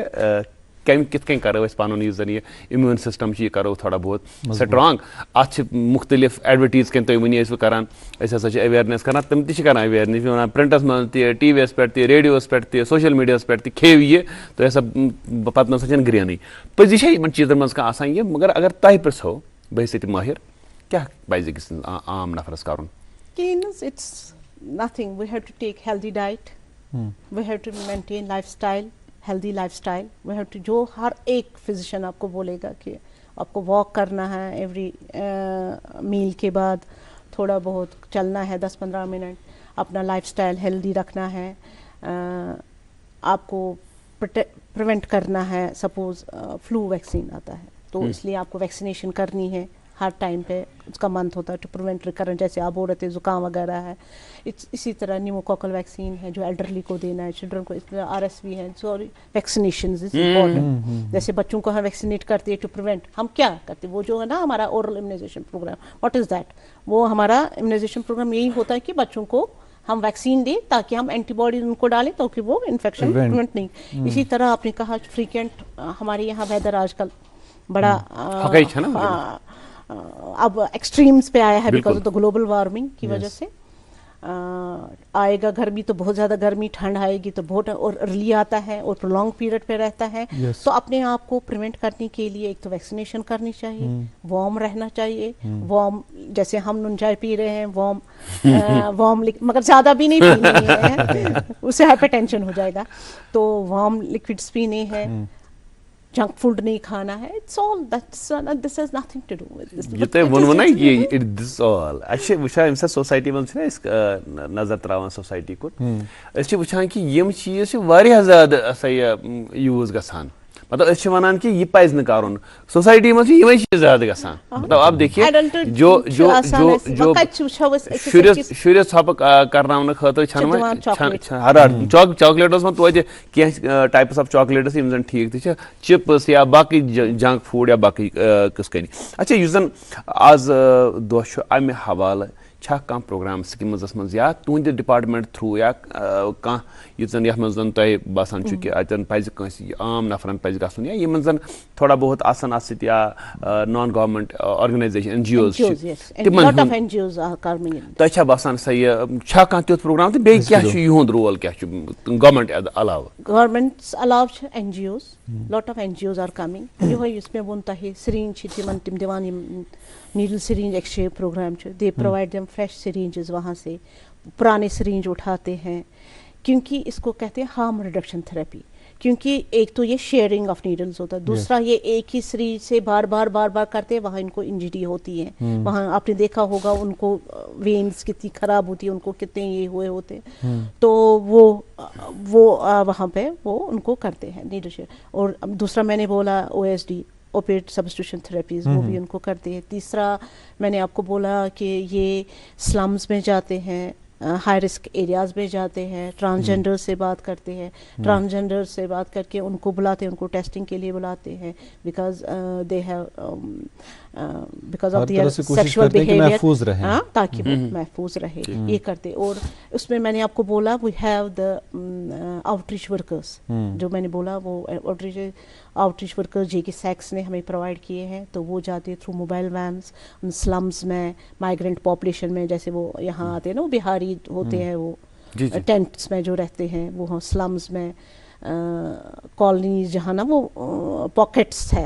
कित करो पन यह इम्यून सिस्टम करो थोड़ा बहुत स्ट्रांग अत मुख्तलिफ एडवर्टीज कन तुम वन करान अवेयरनेस करान तम तक अवेयरनेस वन प्रिंटस मज TVs पे रेडियोस पे सोशल मीडियास पे खेव ये तो ऐसा पत ना ग्रेन पजी इन चीज़न मज कह मगर अगर तह पृछो बह सत माहिर क्या पज अकिस आम नफरस कर. It's nothing. We have to take healthy diet. We have to maintain lifestyle. Healthy lifestyle. We have to, जो हर एक फिजिशियन आपको बोलेगा कि आपको वॉक करना है एवरी मील के बाद, थोड़ा बहुत चलना है 10-15 मिनट, अपना लाइफस्टाइल हेल्दी रखना है, आपको प्रिवेंट करना है. सपोज फ्लू वैक्सीन आता है तो इसलिए आपको वैक्सीनेशन करनी है हर टाइम पे, उसका मंथ होता है टू प्रिवेंट रिकरेंट. जैसे आप बोल रहे थे जुकाम वगैरह है, इसी तरह न्यूमोकोकल वैक्सीन है जो एल्डरली को देना है, चिल्ड्रन को इसमें RSV है. Sorry vaccination is important. जैसे बच्चों को हम वैक्सीनेट करते हैं टू प्रिवेंट, हम क्या करते हैं वो जो है ना हमारा oral immunisation programme, what is that, वो हमारा इम्यूनाइजेशन प्रोग्राम यही होता है कि बच्चों को हम वैक्सीन दें ताकि हम एंटीबॉडी उनको डालें ताकि वो इन्फेक्शन प्रिवेंट नहीं. इसी तरह आपने कहा फ्रीक्वेंट हमारे यहाँ वेदर आजकल बड़ा अब एक्सट्रीम्स पे आया है because of the global warming की वजह से. आएगा गर्मी तो बहुत ज़्यादा गर्मी, ठंड आएगी तो बहुत, और अर्ली आता है और लॉन्ग पीरियड पे रहता है। तो अपने आप को प्रिवेंट करने के लिए एक तो वैक्सीनेशन करनी चाहिए, वार्म रहना चाहिए, वार्म जैसे हम नून चाय पी रहे हैं वार्म मगर ज़्यादा भी नहीं पीनी है उससे हाइपरटेंशन हो जाएगा। तो वार्म लिक्विड्स पीने हैं, जंक फूड नहीं खाना है। It's all that's this has nothing to do with this. ये तो वन वन कि इट दिस ऑल अच्छे वुछा इम सोसाइटी मन छ इस नजर त्रावन सोसाइटी को अच्छे वुछान कि यम चीज छ वारिया ज्यादा सही यूज गसान, मतलब अच्छे वनान कि ये पाइज न करुन सोसाइटी में ये चीज ज्यादा गसान। मतलब आप देखिए जो जो जो जो शुरस छप करनावन खतर छन हर चॉकलेट्स में तो कह टाइप्स ऑफ चॉकलेट्स यम जन ठीक त चिप्स या बाकी जंक फूड या बाकी किसकनी। अच्छा युस जन आज दो अमे हवाले छा कम प्रोग्राम स्कीम्स मज या तुंद डिपार्टमेंट थ्रू या कह यन यथ मज तुम बसान कि अतन पज आम नफरन पज गसन या यमन जन थोड़ा बहुत आसन आसित या नॉन गवर्नमेंट ऑर्गेनाइजेशन NGOs तो छा बसान सही छा कह तुथ प्रोग्राम तो बे क्या युंद रोल क्या गवर्नमेंट अलाव गवर्नमेंट्स अलाव NGOs, lot of NGOs are coming। यो इसमें वोन तहे सिरिंज तिम दिवान needle syringe exchange programme they provide them fresh syringes, वहाँ से पुराने सिरिंज उठाते हैं, क्योंकि इसको कहते हैं हार्म रिडक्शन थेरेपी। क्योंकि एक तो ये शेयरिंग ऑफ नीडल्स होता है, दूसरा ये एक ही सिरिंज से बार बार करते हैं, वहाँ इनको इंजरी होती है। वहाँ आपने देखा होगा उनको वेन्स कितनी खराब होती है, उनको कितने ये हुए होते हैं, तो वो वहाँ पे वो उनको करते हैं नीडल शेयर। और दूसरा मैंने बोला OSD ओपिएट सब्स्टिट्यूशन थेरेपीज, वो भी उनको करते हैं। तीसरा मैंने आपको बोला कि ये स्लम्स में जाते हैं, हाई रिस्क एरियाज में जाते हैं, ट्रांसजेंडर से बात करते हैं, ट्रांसजेंडर से बात करके उनको बुलाते हैं, उनको टेस्टिंग के लिए बुलाते हैं, because they have because of their sexual behaviour, ताकि वो महफूज रहे, ये करते। और उसमें मैंने आपको बोला we have the outreach workers, जो मैंने बोला वो आउटरीच वर्कर्स जे के सेक्स ने हमें प्रोवाइड किए हैं। तो वो जाते थ्रू मोबाइल वैन्स उन स्लम्स में, माइग्रेंट पॉपुलेशन में, जैसे वो यहाँ आते हैं ना, वो बिहारी होते हैं, वो टेंट्स में जो रहते हैं, वो स्लम्स में कॉलोनीज जहाँ ना वो पॉकेट्स है,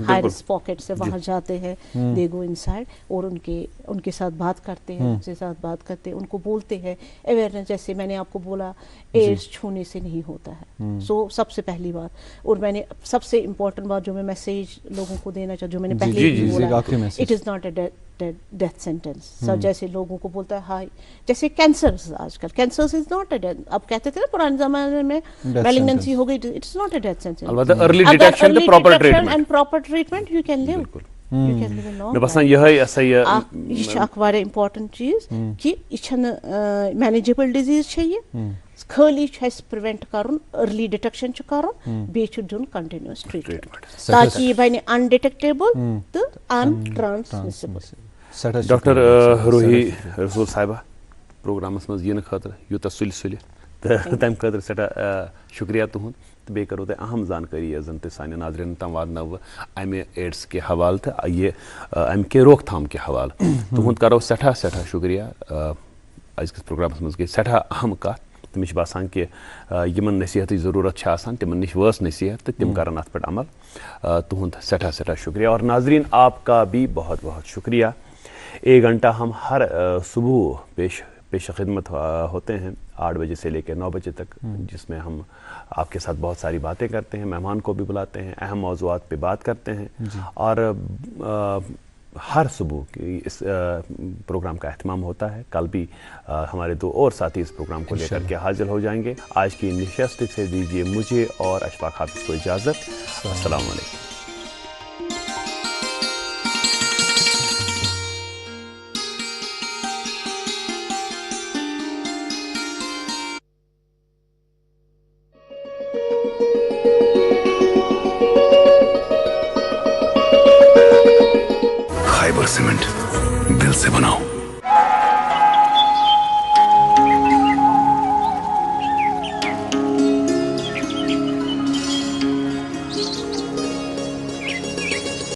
हाई रिस्क पॉकेट्स है, वहाँ जाते हैं, दे गो इनसाइड और उनके साथ बात करते हैं, उनके साथ बात करते हैं, उनको बोलते हैं अवेयरनेस। जैसे मैंने आपको बोला एड्स छूने से नहीं होता है, सो सबसे पहली बात। और मैंने सबसे इम्पोर्टेंट बात जो मैं मैसेज लोगों को देना चाहती हूँ, मैंने पहले भी बोला, it is not a death sentence. सब जैसे लोगों को बोलता है हाई, जैसे कैंसर, आजकल cancer is not a death, अब कहते थे ना पुराने जमाने में मैलिग्नेंसी हो गई, it's not a death sentence. Early detection and proper treatment you can live, you can live a long. मैं बस यही सही ये छ वारिया इम्पोर्टेंट चीज कि ये छन मैनेजेबल डिजीज छ ये, खाली प्रिवेंट करुन, अर्ली डिटेक्शन करुन, बेच दिन कंटिन्यूअस ट्रीटमेंट, ताकि ये बने अनडिटेक्टेबल तो अनट्रांसमिसिबल। डॉक्टर रूही रसूल साहिबा प्रोग्रामस मज इन खतर यूत सुल सुल तो तम खतर सठा शुक्रिया तुहद, तो बे करो अहम जानकारी जन तो सान नाजरन तम वादनव अमे एड्स के हवाले तो ये अम के रोकथाम के हवाले तुहद करो सठा सठा शुक्रिया। अजकस प्रोग्रामस मज गई सठा अहम कत, तो मे बसान कि यमन नसीहत ज़रूरत आसान तिमन निश वस नसीहत तो तिम करन अत पे अमल। तुहद सठा सठा शुक्रिया। और नाजरीन आपका भी बहुत बहुत शुक्रिया। 1 घंटा हम हर सुबह पेश खिदमत होते हैं 8 बजे से लेकर 9 बजे तक, जिसमें हम आपके साथ बहुत सारी बातें करते हैं, मेहमान को भी बुलाते हैं, अहम मौज़ूआत पे बात करते हैं। और हर सुबह की इस प्रोग्राम का एहतमाम होता है। कल भी हमारे 2 और साथी इस प्रोग्राम को लेकर के हाजिर हो जाएंगे। आज की निशस्त से दीजिए मुझे और अशफाक हाफिज को इजाज़त। अस्सलाम वालेकुम। खाइबर सीमेंट दिल से बनाओ।